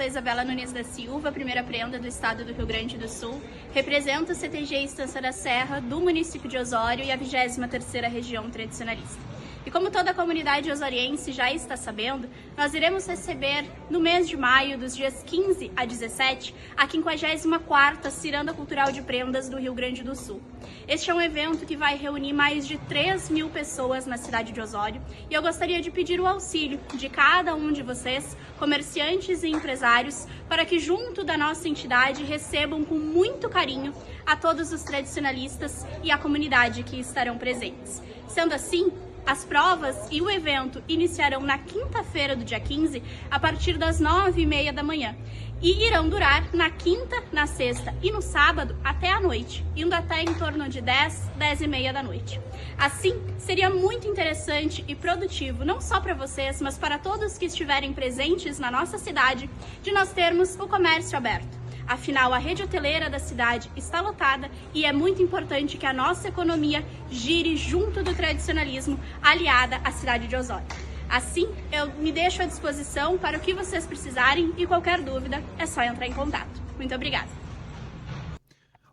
sou Isabela Nunes da Silva, primeira preenda do estado do Rio Grande do Sul. Represento o CTG Estância da Serra, do município de Osório e a 23ª região tradicionalista. E como toda a comunidade osoriense já está sabendo, nós iremos receber no mês de maio, dos dias 15 a 17, a 54ª Ciranda Cultural de Prendas do Rio Grande do Sul. Este é um evento que vai reunir mais de 3.000 pessoas na cidade de Osório e eu gostaria de pedir o auxílio de cada um de vocês, comerciantes e empresários, para que junto da nossa entidade recebam com muito carinho a todos os tradicionalistas e a comunidade que estarão presentes. Sendo assim, as provas e o evento iniciarão na quinta-feira do dia 15, a partir das 9h30 da manhã. E irão durar na quinta, na sexta e no sábado até a noite, indo até em torno de 10h30 da noite. Assim, seria muito interessante e produtivo, não só para vocês, mas para todos que estiverem presentes na nossa cidade, de nós termos o comércio aberto. Afinal, a rede hoteleira da cidade está lotada e é muito importante que a nossa economia gire junto do tradicionalismo, aliada à cidade de Osório. Assim, eu me deixo à disposição para o que vocês precisarem e qualquer dúvida é só entrar em contato. Muito obrigada.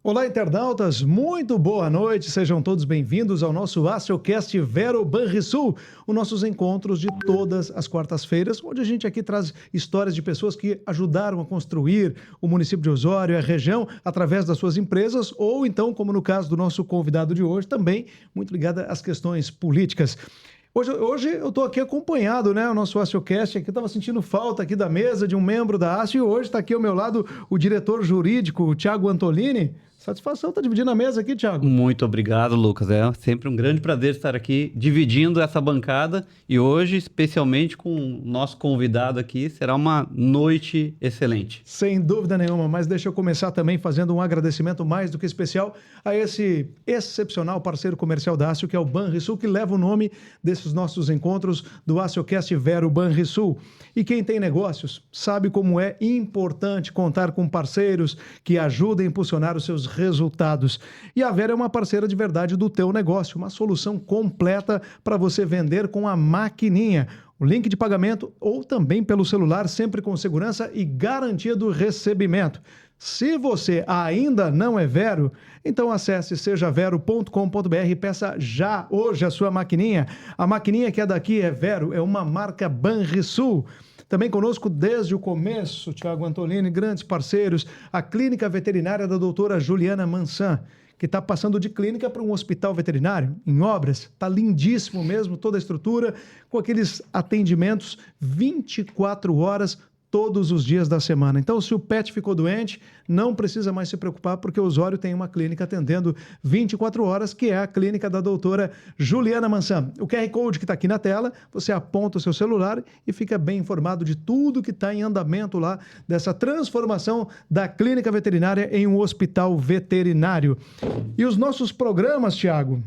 Olá, internautas, muito boa noite, sejam todos bem-vindos ao nosso ACIOcast Vero Banrisul, os nossos encontros de todas as quartas-feiras, onde a gente aqui traz histórias de pessoas que ajudaram a construir o município de Osório e a região através das suas empresas, ou então, como no caso do nosso convidado de hoje, também muito ligada às questões políticas. Hoje eu estou aqui acompanhado, né, o nosso ACIOcast, aqui eu estava sentindo falta aqui da mesa de um membro da ACIO, e hoje está aqui ao meu lado o diretor jurídico, o Thiago Antolini. Satisfação estar dividindo a mesa aqui, Thiago. Muito obrigado, Lucas. É sempre um grande prazer estar aqui dividindo essa bancada e hoje, especialmente com o nosso convidado aqui, será uma noite excelente. Sem dúvida nenhuma, mas deixa eu começar também fazendo um agradecimento mais do que especial a esse excepcional parceiro comercial da ACIO, que é o Banrisul, que leva o nome desses nossos encontros do ACIOcast Vero Banrisul. E quem tem negócios sabe como é importante contar com parceiros que ajudem a impulsionar os seus resultados. E a Vera é uma parceira de verdade do teu negócio, uma solução completa para você vender com a maquininha. O link de pagamento ou também pelo celular, sempre com segurança e garantia do recebimento. Se você ainda não é Vero, então acesse sejavero.com.br e peça já hoje a sua maquininha. A maquininha que é daqui é Vero, é uma marca Banrisul. Também conosco desde o começo, Thiago Antolini, grandes parceiros, a Clínica Veterinária da doutora Juliana Mansan, que está passando de clínica para um hospital veterinário, em obras. Está lindíssimo mesmo, toda a estrutura, com aqueles atendimentos 24 horas, todos os dias da semana. Então, se o pet ficou doente, não precisa mais se preocupar, porque o Osório tem uma clínica atendendo 24 horas, que é a clínica da doutora Juliana Mansan. O QR Code que está aqui na tela, você aponta o seu celular e fica bem informado de tudo que está em andamento lá, dessa transformação da clínica veterinária em um hospital veterinário. E os nossos programas, Thiago,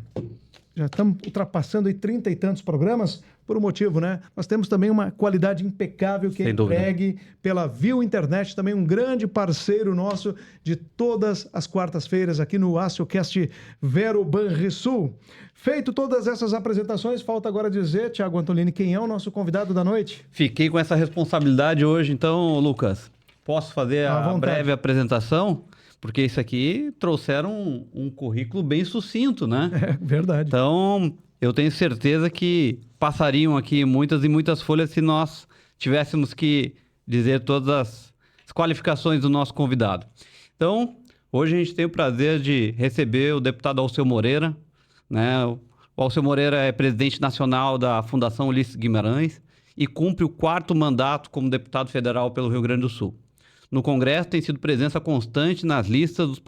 já estamos ultrapassando aí 30 e tantos programas, por um motivo, né? Nós temos também uma qualidade impecável que é entregue pela Viu Internet, também um grande parceiro nosso de todas as quartas-feiras aqui no ACIOcast Vero Banrisul. Feito todas essas apresentações, falta agora dizer, Thiago Antolini, quem é o nosso convidado da noite? Fiquei com essa responsabilidade hoje, então, Lucas, posso fazer a breve apresentação? Porque isso aqui trouxeram um currículo bem sucinto, né? É verdade. Então, eu tenho certeza que passariam aqui muitas e muitas folhas se nós tivéssemos que dizer todas as qualificações do nosso convidado. Então, hoje a gente tem o prazer de receber o deputado Alceu Moreira, né? O Alceu Moreira é presidente nacional da Fundação Ulisses Guimarães e cumpre o 4º mandato como deputado federal pelo Rio Grande do Sul. No Congresso tem sido presença constante nas listas dos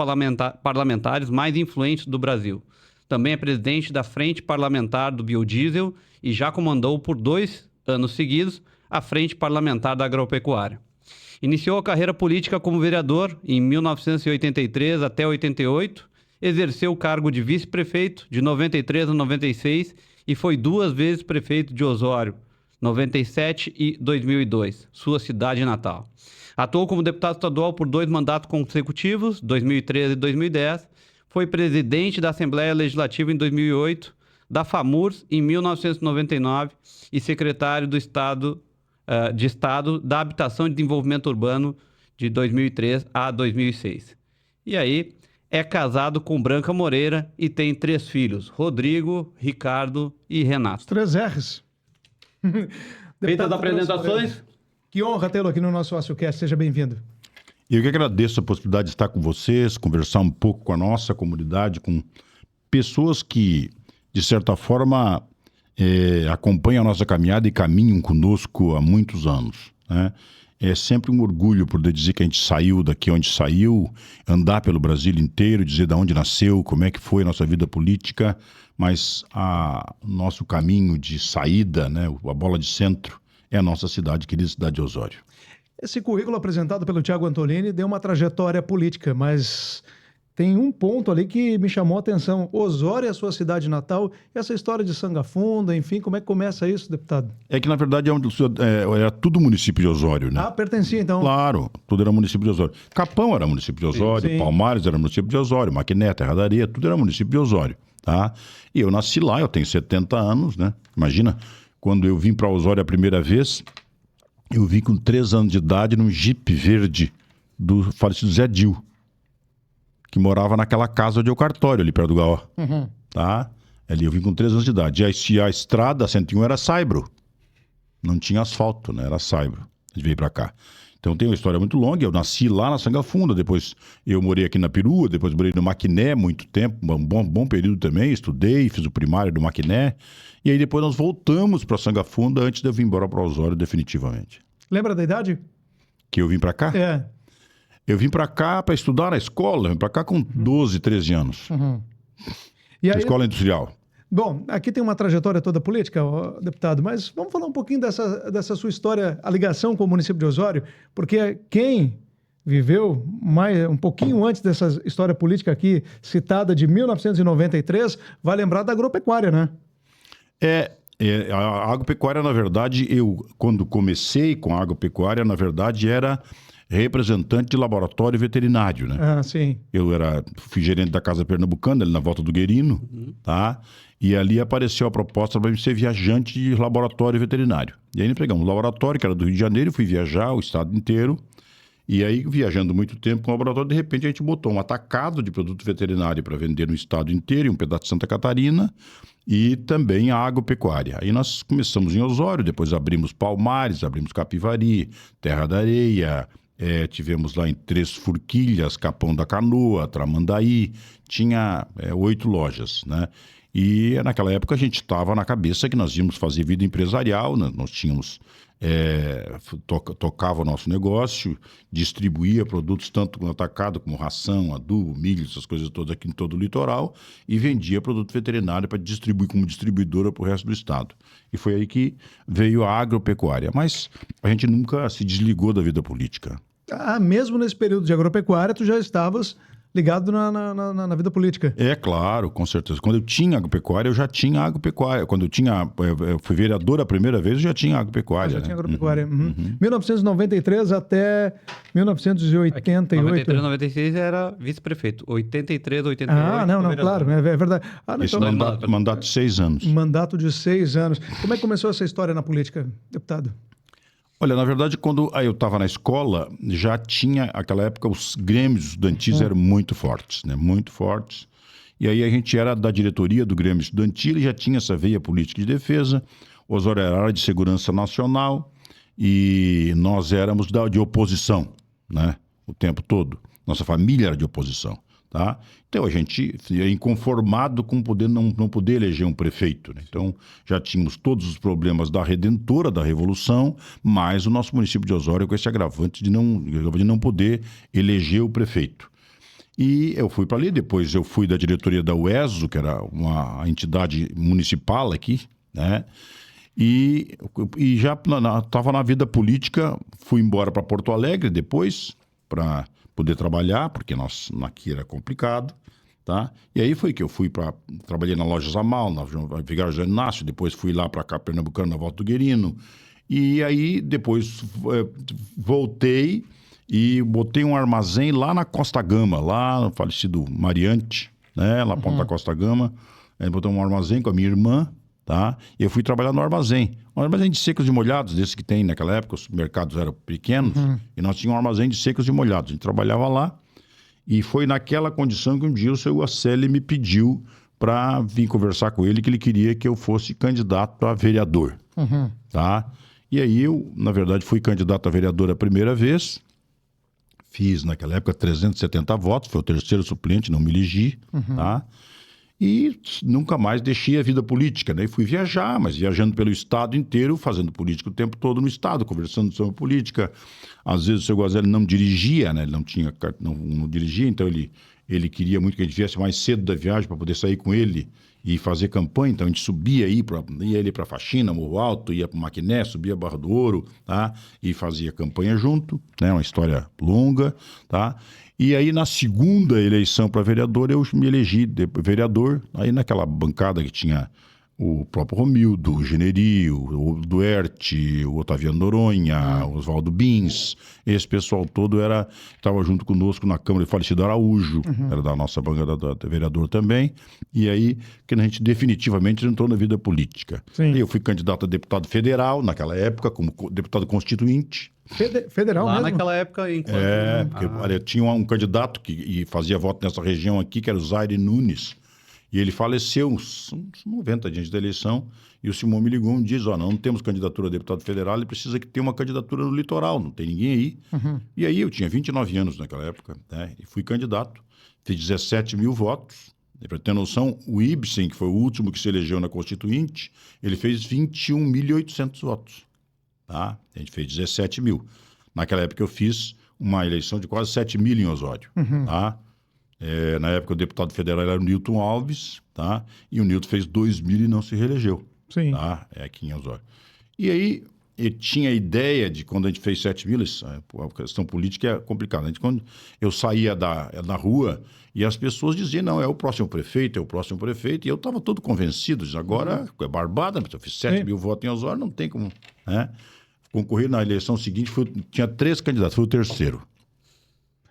parlamentares mais influentes do Brasil. Também é presidente da Frente Parlamentar do Biodiesel e já comandou por 2 anos seguidos a Frente Parlamentar da Agropecuária. Iniciou a carreira política como vereador em 1983 até 88, exerceu o cargo de vice-prefeito de 93 a 96 e foi 2 vezes prefeito de Osório, 97 e 2002, sua cidade natal. Atuou como deputado estadual por 2 mandatos consecutivos, 2013 e 2010, foi presidente da Assembleia Legislativa em 2008, da FAMURS em 1999 e secretário do Estado de Estado da Habitação e Desenvolvimento Urbano de 2003 a 2006. E aí é casado com Branca Moreira e tem 3 filhos, Rodrigo, Ricardo e Renato. 3 R's. Feitas as apresentações. Que honra tê-lo aqui no nosso AcioCast. Seja bem-vindo. Eu que agradeço a possibilidade de estar com vocês, conversar um pouco com a nossa comunidade, com pessoas que, de certa forma, acompanham a nossa caminhada e caminham conosco há muitos anos, né? É sempre um orgulho poder dizer que a gente saiu daqui onde saiu, andar pelo Brasil inteiro, dizer de onde nasceu, como é que foi a nossa vida política, mas nosso caminho de saída, né, a bola de centro, é a nossa cidade, querida cidade de Osório. Esse currículo apresentado pelo Thiago Antolini deu uma trajetória política, mas tem um ponto ali que me chamou a atenção. Osório é a sua cidade natal, essa história de Sanga Funda, enfim, como é que começa isso, deputado? É que, na verdade, era tudo município de Osório, né? Pertencia, então. Claro, tudo era município de Osório. Capão era município de Osório, sim. Palmares era município de Osório, Maquiné, Terra da Areia, tudo era município de Osório, tá? E eu nasci lá, eu tenho 70 anos, né? Imagina, quando eu vim para Osório a primeira vez, eu vim com 3 anos de idade num Jeep verde do falecido Zé Dil, que morava naquela casa de o cartório ali perto do Gaó, tá? Ali eu vim com 3 anos de idade. E a estrada, a 101, era saibro. Não tinha asfalto, né? Era saibro. A gente veio pra cá. Então tem uma história muito longa. Eu nasci lá na Sanga Funda, depois eu morei aqui na Perua, depois morei no Maquiné muito tempo, um bom período também, estudei, fiz o primário do Maquiné. E aí depois nós voltamos pra Sanga Funda antes de eu vir embora pra Osório definitivamente. Lembra da idade? Que eu vim pra cá? É. Eu vim pra cá pra estudar na escola, vim pra cá com 12, 13 anos. E Na aí, escola industrial. bom, aqui tem uma trajetória toda política, deputado, mas vamos falar um pouquinho dessa sua história, a ligação com o município de Osório, porque quem viveu um pouquinho antes dessa história política aqui, citada de 1993, vai lembrar da agropecuária, né? A agropecuária, na verdade, quando comecei com a agropecuária, na verdade, era representante de laboratório veterinário, né? Ah, sim. Fui gerente da Casa Pernambucana, ali na Volta do Guerino, tá? E ali apareceu a proposta para eu ser viajante de laboratório veterinário. E aí pegamos um laboratório, que era do Rio de Janeiro, fui viajar o estado inteiro. E aí, viajando muito tempo com o laboratório, de repente a gente botou um atacado de produto veterinário para vender no estado inteiro, em um pedaço de Santa Catarina, e também a agropecuária. Aí nós começamos em Osório, depois abrimos Palmares, abrimos Capivari, Terra da Areia, tivemos lá em Três Forquilhas, Capão da Canoa, Tramandaí, tinha 8 lojas, né? E naquela época a gente estava na cabeça que nós íamos fazer vida empresarial, né? Nós tínhamos, tocava o nosso negócio, distribuía produtos tanto no atacado como ração, adubo, milho, essas coisas todas aqui em todo o litoral, e vendia produto veterinário para distribuir como distribuidora para o resto do estado. E foi aí que veio a agropecuária. Mas a gente nunca se desligou da vida política. Mesmo nesse período de agropecuária, tu já estavas ligado na vida política. É claro, com certeza. Quando eu tinha agropecuária, eu já tinha agropecuária. Quando eu fui vereador a primeira vez, eu já tinha agropecuária. Já tinha agropecuária. 1993 até 1988. 93, 96 era vice-prefeito. 83, 88... não, claro, é verdade. Esse mandato de 6 anos. Mandato de 6 anos. Como é que começou essa história na política, deputado? Olha, na verdade, quando eu estava na escola, já tinha, naquela época, os grêmios estudantis eram muito fortes, né? Muito fortes. E aí a gente era da diretoria do Grêmio Estudantil e já tinha essa veia política de defesa. Osório era área de segurança nacional e nós éramos de oposição, né? O tempo todo. Nossa família era de oposição, tá? Então a gente ia inconformado com não poder eleger um prefeito, né? Então já tínhamos todos os problemas da redentora, da revolução, mas o nosso município de Osório com esse agravante de não poder eleger o prefeito. E eu fui para ali, depois eu fui da diretoria da UESO, que era uma entidade municipal aqui, né? E já estava na vida política, fui embora para Porto Alegre depois, para poder trabalhar, porque aqui era complicado, tá? E aí foi que eu trabalhei na loja Zamal, na Vigário José Inácio, depois fui lá para cá, Pernambucano, na Volta do Guerino, e aí depois voltei e botei um armazém lá na Costa Gama, lá no falecido Mariante, né? Lá Ponta Costa Gama, aí botei um armazém com a minha irmã, tá? E eu fui trabalhar no armazém. Um armazém de secos e molhados, desse que tem naquela época, os mercados eram pequenos, e nós tínhamos um armazém de secos e molhados. A gente trabalhava lá, e foi naquela condição que um dia o seu Acelli me pediu para vir conversar com ele, que ele queria que eu fosse candidato a vereador, tá? E aí eu, na verdade, fui candidato a vereador a primeira vez, fiz naquela época 370 votos, foi o terceiro suplente, não me elegi, tá? E nunca mais deixei a vida política, né? E fui viajar, mas viajando pelo estado inteiro, fazendo política o tempo todo no estado, conversando sobre política. Às vezes o seu Guazelli não dirigia, né? Ele não tinha, não dirigia, então ele queria muito que a gente viesse mais cedo da viagem para poder sair com ele e fazer campanha. Então a gente subia ia ele para Faxina, Morro Alto, ia para Maquiné, subia Barra do Ouro, tá? E fazia campanha junto, né? Uma história longa, tá? E aí, na segunda eleição para vereador, eu me elegi vereador. Aí, naquela bancada que tinha o próprio Romildo, o Generi, o Duerte, o Otaviano Noronha, o Oswaldo Bins. Esse pessoal todo estava junto conosco na Câmara de Falecido Araújo, era da nossa bancada da vereador também. E aí, que a gente definitivamente entrou na vida política. Sim. E eu fui candidato a deputado federal naquela época, como deputado constituinte. Federal Lá mesmo? naquela época, enquanto... Porque olha, tinha um candidato que fazia voto nessa região aqui, que era o Zaire Nunes, e ele faleceu uns 90 dias da eleição, e o Simão me ligou um dia e disse, não temos candidatura a deputado federal, ele precisa que tenha uma candidatura no litoral, não tem ninguém aí. E aí eu tinha 29 anos naquela época, né, e fui candidato, fiz 17 mil votos. Para ter noção, o Ibsen, que foi o último que se elegeu na Constituinte, ele fez 21.800 votos. Tá? A gente fez 17 mil. Naquela época eu fiz uma eleição de quase 7 mil em Osório. Tá? Na época o deputado federal era o Newton Alves, tá? E o Newton fez 2 mil e não se reelegeu. Sim. Tá? Aqui em Osório. E aí eu tinha a ideia de quando a gente fez 7 mil, a questão política é complicada. Quando eu saía da rua e as pessoas diziam, não, é o próximo prefeito, e eu estava todo convencido, agora é barbada, eu fiz 7 mil votos em Osório, não tem como... Né? Concorri na eleição seguinte, tinha 3 candidatos, fui o terceiro.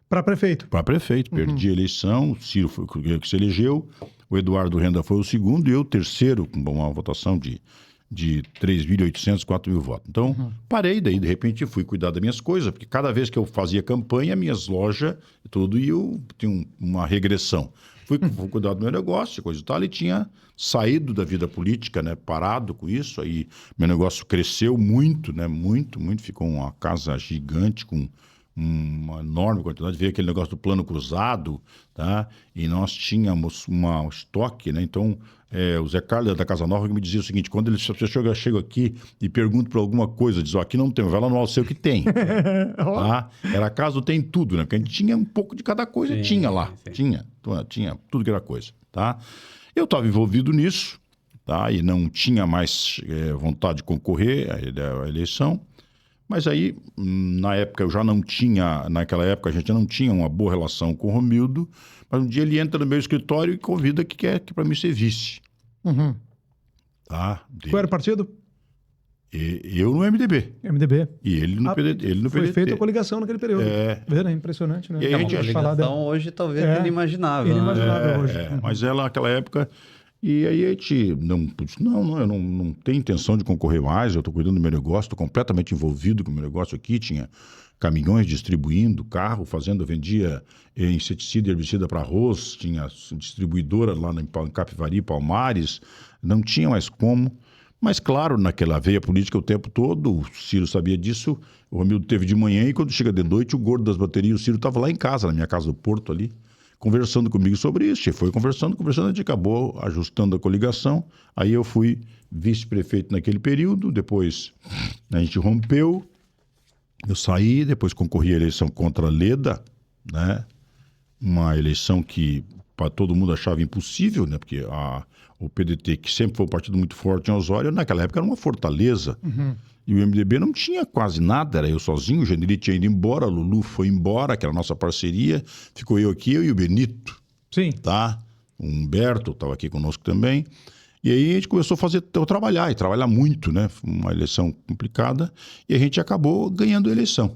Para prefeito? Para prefeito, perdi a eleição, o Ciro foi o que se elegeu, o Eduardo Renda foi o segundo e eu o terceiro, com uma votação de 3.800, 4 mil votos. Então, parei, daí de repente fui cuidar das minhas coisas, porque cada vez que eu fazia campanha, minhas lojas, tudo, e eu tinha uma regressão. Fui cuidar do meu negócio, coisa e tal, e tinha saído da vida política, né, parado com isso, aí meu negócio cresceu muito, né, muito, ficou uma casa gigante com uma enorme quantidade, veio aquele negócio do plano cruzado, tá? E nós tínhamos um estoque, né? Então, o Zé Carlos da Casa Nova que me dizia o seguinte, quando ele chega aqui e pergunta para alguma coisa, diz, aqui não tem, vai lá no Alceu que tem. Tá? Era casa do tem tudo, né? Porque a gente tinha um pouco de cada coisa, sim, tinha lá, sim. Tinha tudo que era coisa, tá? Eu estava envolvido nisso, tá? E não tinha mais vontade de concorrer à eleição. Mas aí, na época, naquela época a gente não tinha uma boa relação com o Romildo, mas um dia ele entra no meu escritório e convida que quer que para mim ser vice. Tá? Qual era o partido? Eu no MDB. MDB. E ele no PDT. Foi feita a coligação naquele período. É impressionante, né? E aí a gente coligação hoje talvez inimaginável. Inimaginável hoje. Mas ela, naquela época... E aí a gente eu não tenho intenção de concorrer mais, eu estou cuidando do meu negócio, estou completamente envolvido com o meu negócio aqui, tinha caminhões distribuindo, carro, vendia inseticida e herbicida para arroz, tinha distribuidora lá em Capivari, Palmares, não tinha mais como. Mas claro, naquela veia política o tempo todo, o Ciro sabia disso, o Romildo teve de manhã e quando chega de noite o gordo das baterias, o Ciro estava lá em casa, na minha casa do Porto ali, conversando comigo sobre isso. E foi conversando, a gente acabou ajustando a coligação. Aí eu fui vice-prefeito naquele período, depois a gente rompeu, eu saí, depois concorri à eleição contra a Leda, né? Uma eleição que para todo mundo achava impossível, né? Porque o PDT, que sempre foi um partido muito forte em Osório, naquela época era uma fortaleza. E o MDB não tinha quase nada, era eu sozinho, o Generi tinha ido embora, o Lulu foi embora, que era a nossa parceria, ficou eu aqui, eu e o Benito. Sim. Tá? O Humberto estava aqui conosco também. E aí a gente começou a trabalhar muito, né? Uma eleição complicada, e a gente acabou ganhando a eleição,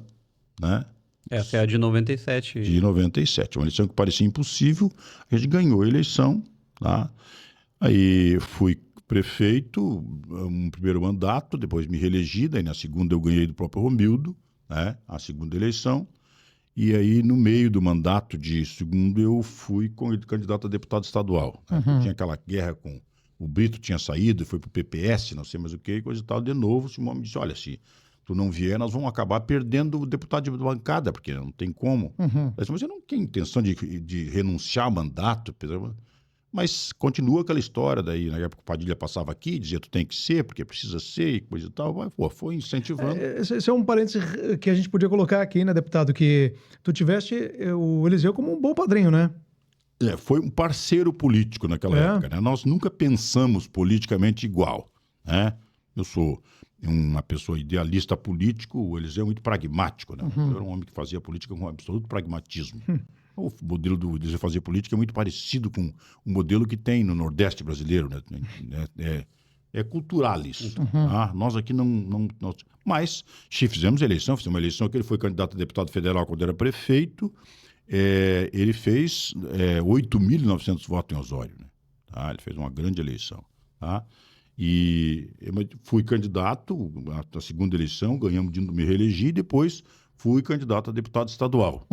né? Essa é a de 97. De 97, uma eleição que parecia impossível, a gente ganhou a eleição, tá? Aí fui prefeito, um primeiro mandato, depois me reelegi, daí na segunda eu ganhei do próprio Romildo, né, a segunda eleição, e aí no meio do mandato de segundo eu fui candidato a deputado estadual. Né? Tinha aquela guerra com o Brito, tinha saído, foi pro PPS, não sei mais o que, coisa e tal. De novo, o Simão me disse, olha, se tu não vier, nós vamos acabar perdendo o deputado de bancada, porque não tem como. Eu disse, mas eu não tenho intenção de renunciar ao mandato, mas continua aquela história, daí na época o Padilha passava aqui, dizia tu tem que ser, porque precisa ser, e coisa e tal, mas, pô, foi incentivando. Esse é um parênteses que a gente podia colocar aqui, né, deputado, que tu tiveste o Eliseu como um bom padrinho, né? Foi um parceiro político naquela época, né? Nós nunca pensamos politicamente igual, né? Eu sou uma pessoa idealista político, o Eliseu é muito pragmático, né? Eu era um homem que fazia política com absoluto pragmatismo. O modelo do Eliseu fazer política é muito parecido com o modelo que tem no Nordeste brasileiro, né? É cultural isso. Tá? Nós aqui não... Mas fizemos uma eleição que ele foi candidato a deputado federal quando era prefeito. Ele fez 8.900 votos em Osório. Né? Tá? Ele fez uma grande eleição. Tá? E eu fui candidato na segunda eleição, ganhamos, me reelegi, depois fui candidato a deputado estadual.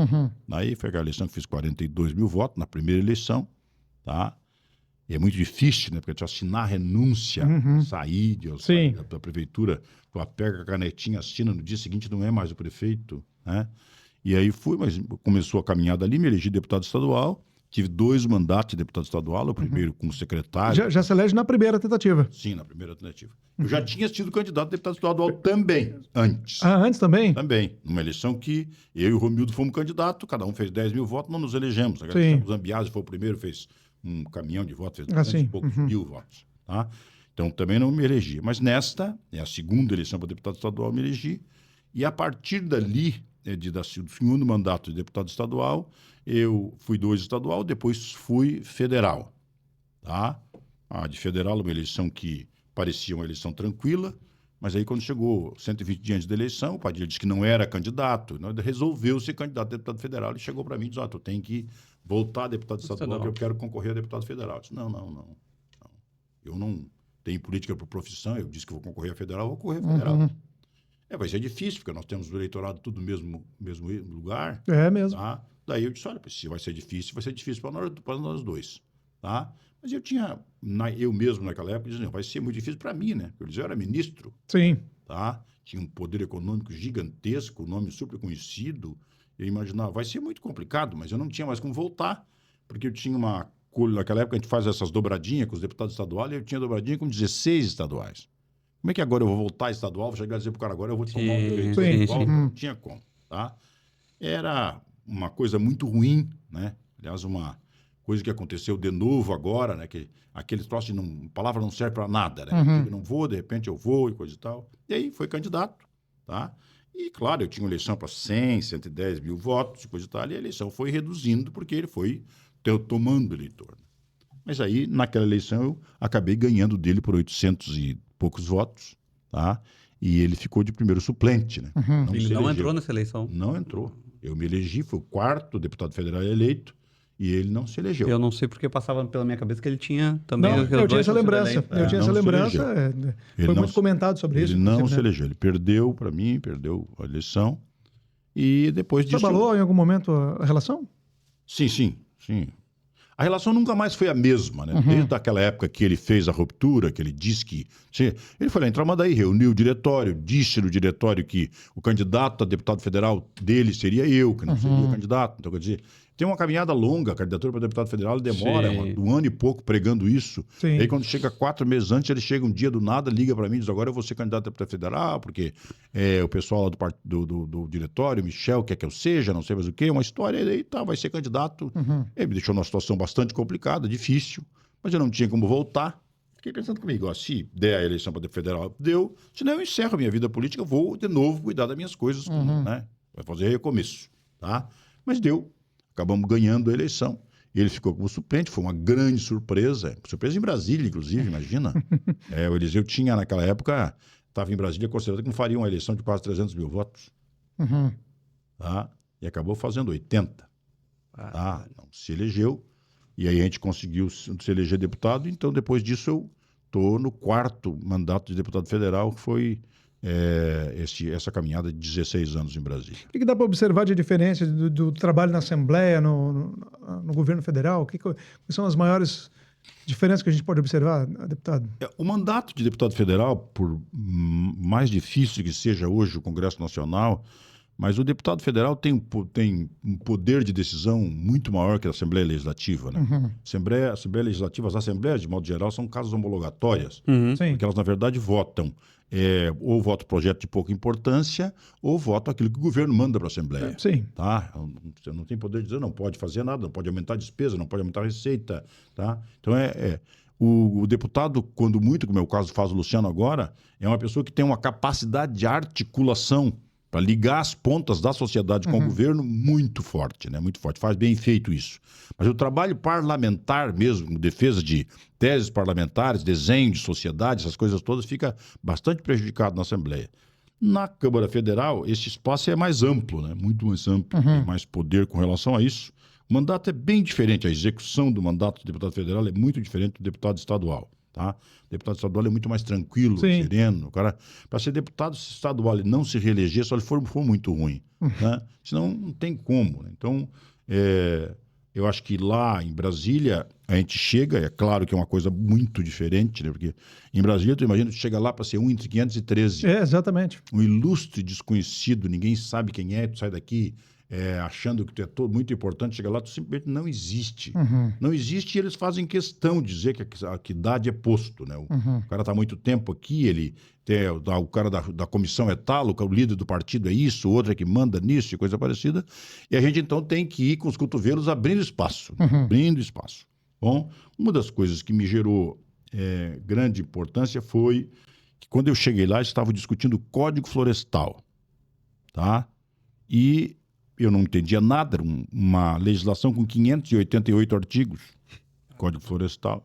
Aí foi aquela eleição que fiz 42 mil votos na primeira eleição. Tá? E é muito difícil, né? Porque tu assinar a renúncia, sair da prefeitura, tu pega a canetinha, assina, no dia seguinte não é mais o prefeito, né? E aí mas começou a caminhada ali, me elegi deputado estadual, tive 2 mandatos de deputado estadual, o primeiro como secretário. Já se elege na primeira tentativa. Sim, na primeira tentativa. Eu já tinha sido candidato a deputado estadual também, antes. Ah, antes também? Também. Numa eleição que eu e o Romildo fomos candidatos, cada um fez 10 mil votos, não nos elegemos. O Zambiase foi o primeiro, fez um caminhão de votos, fez 200 e poucos mil votos. Tá? Então também não me elegi. Mas nesta, é a segunda eleição para deputado estadual, eu me elegi. E a partir dali, do segundo mandato de deputado estadual, eu fui 2 estadual, depois fui federal. Tá? A de federal, uma eleição que parecia uma eleição tranquila, mas aí quando chegou 120 dias antes da eleição, o Padilha disse que não era candidato, resolveu ser candidato a deputado federal. Ele chegou para mim e disse, tu tem que voltar a deputado estadual, que eu quero concorrer a deputado federal. Eu disse, não. Eu não tenho política por profissão, eu disse que vou concorrer a federal, vou concorrer a federal. Vai ser difícil, porque nós temos o eleitorado tudo no mesmo lugar. É mesmo. Tá? Daí eu disse, olha, se vai ser difícil para nós dois. Tá? Mas eu mesmo naquela época dizia, vai ser muito difícil para mim, né? Porque eu era ministro. Sim. Tá? Tinha um poder econômico gigantesco, um nome super conhecido. Eu imaginava, vai ser muito complicado, mas eu não tinha mais como voltar, porque eu tinha naquela época a gente faz essas dobradinhas com os deputados estaduais, e eu tinha dobradinha com 16 estaduais. Como é que agora eu vou voltar estadual, vou chegar a dizer pro cara, agora eu vou tomar um direito estadual? Não tinha como, tá? Era uma coisa muito ruim, né? Aliás, uma coisa que aconteceu de novo agora, né? Que aquele troço de palavra não serve para nada, né? Eu não vou, de repente eu vou e coisa e tal. E aí foi candidato, tá? E, claro, eu tinha uma eleição para 100, 110 mil votos e coisa e tal, e a eleição foi reduzindo porque ele foi tomando eleitor. Mas aí, naquela eleição, eu acabei ganhando dele por 800 e poucos votos, tá? E ele ficou de primeiro suplente, né? Ele não entrou nessa eleição? Não entrou. Eu me elegi, fui o 4º deputado federal eleito, e ele não se elegeu. Eu não sei porque passava pela minha cabeça que ele tinha também... Eu tinha essa lembrança. Foi muito comentado sobre isso. Ele não se elegeu. Ele perdeu para mim, perdeu a eleição. E depois disso... Você abalou em algum momento a relação? Sim. A relação nunca mais foi a mesma, né? Desde aquela época que ele fez a ruptura, que ele disse que... Ele foi lá em Tramandaí, reuniu o diretório, disse no diretório que o candidato a deputado federal dele seria eu, que não seria candidato. Então, quer dizer, tem uma caminhada longa, a candidatura para deputado federal demora um ano e pouco pregando isso. Sim. Aí quando chega 4 meses antes, ele chega um dia do nada, liga para mim e diz, agora eu vou ser candidato a deputado federal, porque o pessoal lá do diretório, Michel, quer que eu seja, não sei mais o quê, uma história, e aí vai ser candidato. Ele me deixou numa situação bastante complicada, difícil, mas eu não tinha como voltar. Fiquei pensando comigo, se der a eleição para federal, deu, senão eu encerro a minha vida política, vou de novo cuidar das minhas coisas, né? Vai fazer recomeço, tá? Mas deu. Acabamos ganhando a eleição. Ele ficou como suplente, foi uma grande surpresa. Surpresa em Brasília, inclusive, imagina. O Eliseu tinha, naquela época, estava em Brasília considerado que não faria uma eleição de quase 300 mil votos. Tá? E acabou fazendo 80. Tá? Não se elegeu. E aí a gente conseguiu se eleger deputado. Então, depois disso, eu estou no 4º mandato de deputado federal, que foi essa caminhada de 16 anos em Brasília. O que dá para observar de diferença do trabalho na Assembleia, no governo federal? Quais são as maiores diferenças que a gente pode observar, deputado? O mandato de deputado federal, por mais difícil que seja hoje o Congresso Nacional, mas o deputado federal tem um poder de decisão muito maior que a Assembleia Legislativa. Né? Assembleia Legislativa, as assembleias, de modo geral, são casas homologatórias, Sim. porque elas, na verdade, votam. Ou votam projeto de pouca importância, ou votam aquilo que o governo manda para a Assembleia. Sim. Tá? Você não tem poder de dizer, não pode fazer nada, não pode aumentar a despesa, não pode aumentar a receita. Tá? Então, o deputado, quando muito, como é o caso faz o Luciano agora, é uma pessoa que tem uma capacidade de articulação para ligar as pontas da sociedade com o governo muito forte, né? Muito forte. Faz bem feito isso. Mas o trabalho parlamentar mesmo, defesa de teses parlamentares, desenho de sociedade, essas coisas todas, fica bastante prejudicado na Assembleia. Na Câmara Federal, esse espaço é mais amplo, né? Muito mais amplo, tem mais poder com relação a isso. O mandato é bem diferente, a execução do mandato do deputado federal é muito diferente do deputado estadual. Tá? O deputado estadual é muito mais tranquilo, Sim. sereno. O cara, para ser deputado estadual e não se reeleger, só ele for muito ruim. Né? Senão não tem como. Né? Então, eu acho que lá em Brasília, a gente chega, é claro que é uma coisa muito diferente, né? Porque em Brasília, tu imagina, tu chega lá para ser um entre 513. Exatamente. Um ilustre desconhecido, ninguém sabe quem é, tu sai daqui achando que tu é muito importante, chega lá, tu simplesmente não existe. Não existe e eles fazem questão de dizer que a idade é posto. Né? O cara está há muito tempo aqui, o cara da comissão é tal, o líder do partido é isso, o outro é que manda nisso e coisa parecida. E a gente então tem que ir com os cotovelos abrindo espaço. Abrindo espaço. Bom, uma das coisas que me gerou grande importância foi que quando eu cheguei lá, eles estavam discutindo o Código Florestal. Tá? E eu não entendia nada, era uma legislação com 588 artigos, Código Florestal.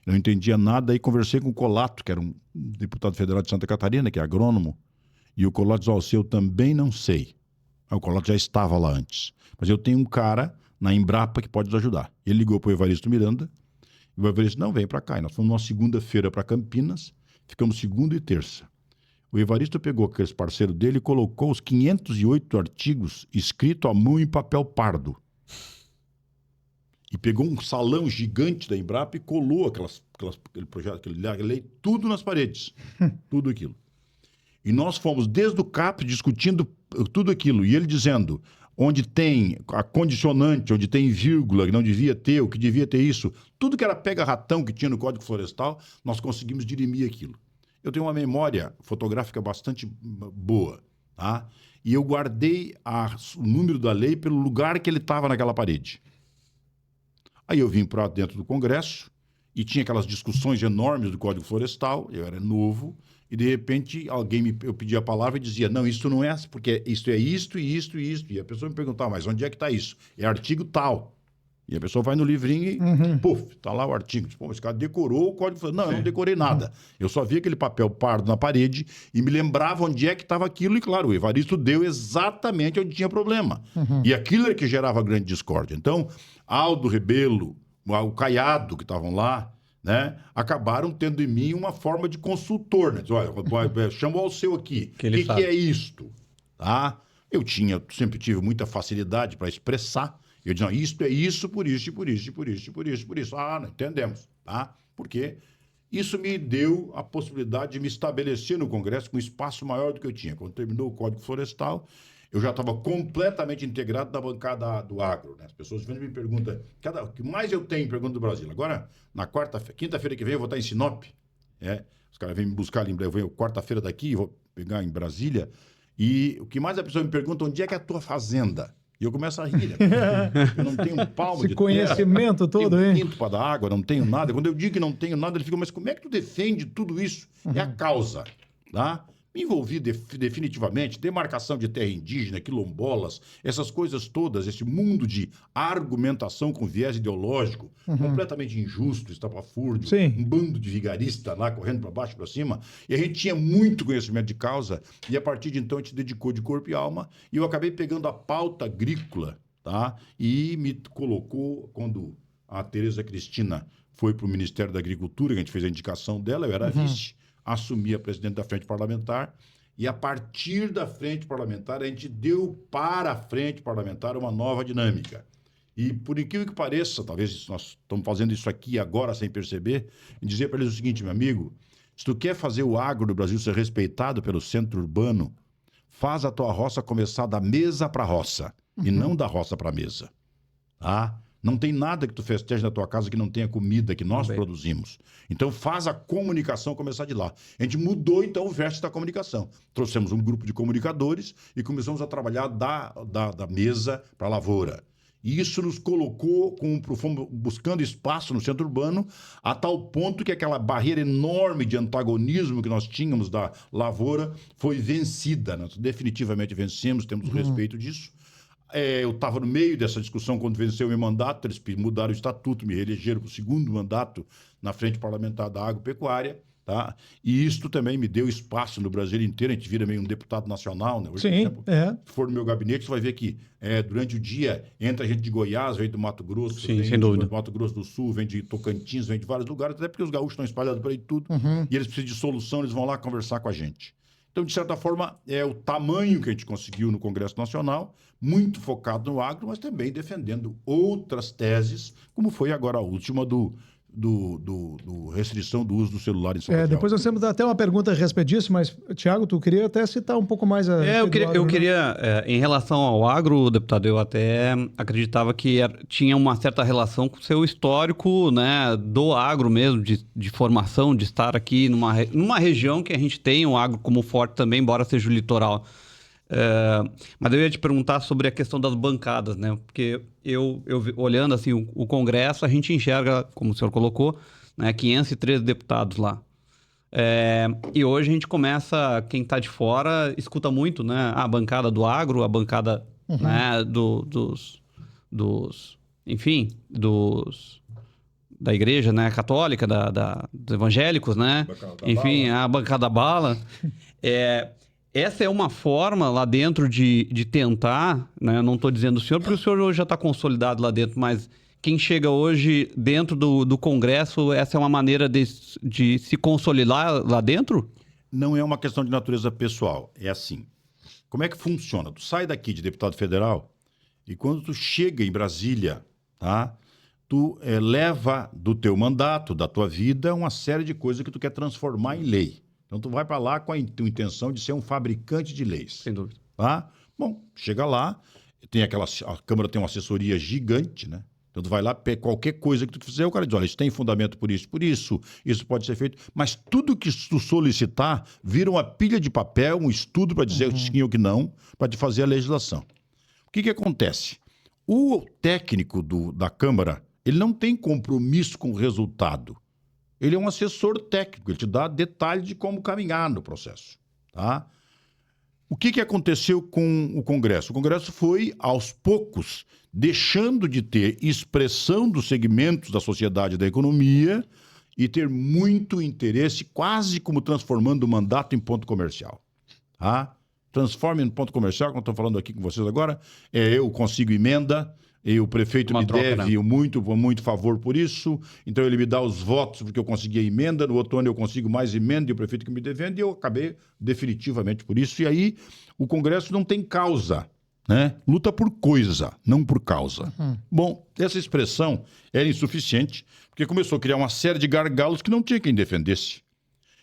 Eu não entendia nada, aí conversei com o Colato, que era um deputado federal de Santa Catarina, que é agrônomo, e o Colato disse, eu também não sei. O Colato já estava lá antes. Mas eu tenho um cara na Embrapa que pode nos ajudar. Ele ligou para o Evaristo Miranda, e o Evaristo, não, vem para cá. E nós fomos numa segunda-feira para Campinas, ficamos segunda e terça. O Evaristo pegou aquele parceiro dele e colocou os 508 artigos escritos à mão em papel pardo. E pegou um salão gigante da Embrapa e colou aquele projeto, aquela lei, tudo nas paredes. Tudo aquilo. E nós fomos desde o CAP discutindo tudo aquilo. E ele dizendo onde tem a condicionante, onde tem vírgula, que não devia ter, o que devia ter isso. Tudo que era pega-ratão que tinha no Código Florestal, nós conseguimos dirimir aquilo. Eu tenho uma memória fotográfica bastante boa, tá? E eu guardei o número da lei pelo lugar que ele estava naquela parede. Aí eu vim para dentro do Congresso e tinha aquelas discussões enormes do Código Florestal, eu era novo, e de repente eu pedia a palavra e dizia, não, isso não é, porque isso é isto e isto e isto. E a pessoa me perguntava, mas onde é que está isso? É artigo tal. E a pessoa vai no livrinho e, puf, tá lá o artigo. Pô, esse cara decorou o Código. Não, eu não decorei nada. Eu só vi aquele papel pardo na parede e me lembrava onde é que estava aquilo. E, claro, o Evaristo deu exatamente onde tinha problema. E aquilo é que gerava grande discórdia. Então, Aldo Rebelo, o Caiado, que estavam lá, né, acabaram tendo em mim uma forma de consultor. Né? Diz, olha, chama o Alceu aqui. O que é isto? Tá? Eu sempre tive muita facilidade para expressar. Eu disse, não, isto é isso, por isso, por isso, por isso, por isso, por isso. Ah, não entendemos, tá? Porque isso me deu a possibilidade de me estabelecer no Congresso com um espaço maior do que eu tinha. Quando terminou o Código Florestal, eu já estava completamente integrado na bancada do agro. Né? As pessoas me perguntam, o que mais eu tenho em pergunta do Brasil? Agora, na quinta-feira que vem, eu vou estar em Sinop. Os caras vêm me buscar ali, eu venho quarta-feira daqui, vou pegar em Brasília. E o que mais a pessoa me pergunta, onde é que é a tua fazenda? E eu começo a rir, né? Eu não tenho um palmo de conhecimento terra, todo, tenho hein? Quinto para dar água, não tenho nada. Quando eu digo que não tenho nada, ele fica, mas como é que tu defende tudo isso? É a causa, tá? Me envolvi definitivamente, demarcação de terra indígena, quilombolas, essas coisas todas, esse mundo de argumentação com viés ideológico, completamente injusto, estapafúrdio, um bando de vigarista lá correndo para baixo e para cima, e a gente tinha muito conhecimento de causa, e a partir de então a gente dedicou de corpo e alma, e eu acabei pegando a pauta agrícola, tá? E me colocou, quando a Tereza Cristina foi para o Ministério da Agricultura, que a gente fez a indicação dela, eu era vice, assumi a presidente da Frente Parlamentar, e a partir da Frente Parlamentar, a gente deu para a Frente Parlamentar uma nova dinâmica. E, por incrível que pareça, talvez nós estamos fazendo isso aqui agora sem perceber, em dizer para eles o seguinte, meu amigo, se tu quer fazer o agro do Brasil ser respeitado pelo centro urbano, faz a tua roça começar da mesa para a roça, e não da roça para a mesa. Tá? Não tem nada que tu festeje na tua casa que não tenha comida que nós produzimos. Então faz a comunicação começar de lá. A gente mudou então o verso da comunicação. Trouxemos um grupo de comunicadores e começamos a trabalhar da mesa para a lavoura. E isso nos colocou, fomos buscando espaço no centro urbano, a tal ponto que aquela barreira enorme de antagonismo que nós tínhamos da lavoura foi vencida. Nós definitivamente vencemos, temos respeito disso. Eu estava no meio dessa discussão quando venceu o meu mandato, eles mudaram o estatuto, me reelegeram para o segundo mandato na Frente Parlamentar da Agropecuária. Tá? E isto também me deu espaço no Brasil inteiro, a gente vira meio um deputado nacional, né? Hoje, sim, por exemplo, se for no meu gabinete, você vai ver que durante o dia entra gente de Goiás, vem do Mato Grosso, sim, vem sem dúvida. do Mato Grosso do Sul, vem de Tocantins, vem de vários lugares, até porque os gaúchos estão espalhados por aí tudo, e eles precisam de solução, eles vão lá conversar com a gente. Então, de certa forma, é o tamanho que a gente conseguiu no Congresso Nacional, muito focado no agro, mas também defendendo outras teses, como foi agora a última do restrição do uso do celular em sala de Depois aula. nós temos até uma pergunta a respeito disso, mas, Tiago, tu queria até citar um pouco mais a... Eu queria, em relação ao agro, deputado, eu até acreditava que tinha uma certa relação com o seu histórico, né, do agro mesmo, de formação, de estar aqui numa região que a gente tem o agro como forte também, embora seja o litoral. Mas eu ia te perguntar sobre a questão das bancadas, né? Porque eu olhando assim o Congresso, a gente enxerga, como o senhor colocou, né, 513 deputados lá. E hoje a gente começa, quem está de fora, escuta muito, né? A bancada do agro, a bancada né, da igreja, né, católica, dos evangélicos, né? Enfim, a bancada bala. Essa é uma forma lá dentro de tentar, né? Eu não estou dizendo o senhor, porque o senhor hoje já está consolidado lá dentro, mas quem chega hoje dentro do Congresso, essa é uma maneira de se consolidar lá dentro? Não é uma questão de natureza pessoal, é assim. Como é que funciona? Tu sai daqui de deputado federal e quando tu chega em Brasília, tá? Tu leva do teu mandato, da tua vida, uma série de coisas que tu quer transformar em lei. Então, tu vai para lá com a tua intenção de ser um fabricante de leis. Sem dúvida. Tá? Bom, chega lá, a Câmara tem uma assessoria gigante, né? Então, tu vai lá, qualquer coisa que tu fizer, o cara diz, olha, isso tem fundamento por isso pode ser feito. Mas tudo que tu solicitar vira uma pilha de papel, um estudo para dizer sim ou que não, para te fazer a legislação. O que acontece? O técnico da Câmara, ele não tem compromisso com o resultado. Ele é um assessor técnico, ele te dá detalhes de como caminhar no processo. Tá? O que aconteceu com o Congresso? O Congresso foi, aos poucos, deixando de ter expressão dos segmentos da sociedade e da economia e ter muito interesse, quase como transformando o mandato em ponto comercial. Tá? Transforma em ponto comercial, como eu estou falando aqui com vocês agora, eu consigo emenda, e o prefeito me deve muito favor por isso, então ele me dá os votos porque eu consegui a emenda, no outro ano eu consigo mais emenda e o prefeito que me devendo, e eu acabei definitivamente por isso. E aí o Congresso não tem causa, né? Luta por coisa, não por causa. Bom, essa expressão era insuficiente, porque começou a criar uma série de gargalos que não tinha quem defendesse.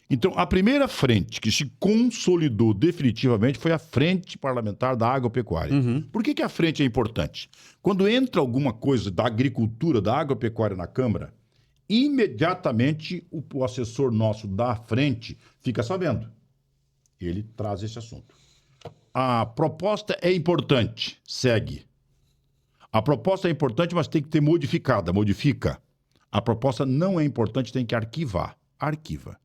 Então, a primeira frente que se consolidou definitivamente foi a Frente Parlamentar da Agropecuária. Por que a frente é importante? Quando entra alguma coisa da agricultura, da agropecuária na Câmara, imediatamente o assessor nosso da frente fica sabendo. Ele traz esse assunto. A proposta é importante, segue. A proposta é importante, mas tem que ser modificada, modifica. A proposta não é importante, tem que arquivar. Arquiva.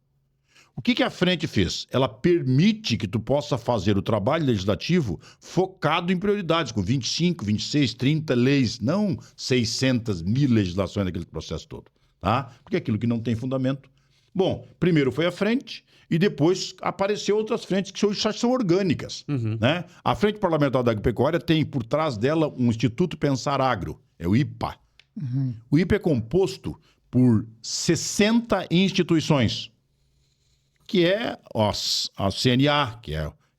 O que a frente fez? Ela permite que tu possa fazer o trabalho legislativo focado em prioridades, com 25, 26, 30 leis, não 600 mil legislações naquele processo todo. Tá? Porque aquilo que não tem fundamento. Bom, primeiro foi a frente e depois apareceu outras frentes que hoje são orgânicas. Né? A Frente Parlamentar da Agropecuária tem por trás dela um Instituto Pensar Agro, é o IPA. O IPA é composto por 60 instituições, que é a CNA,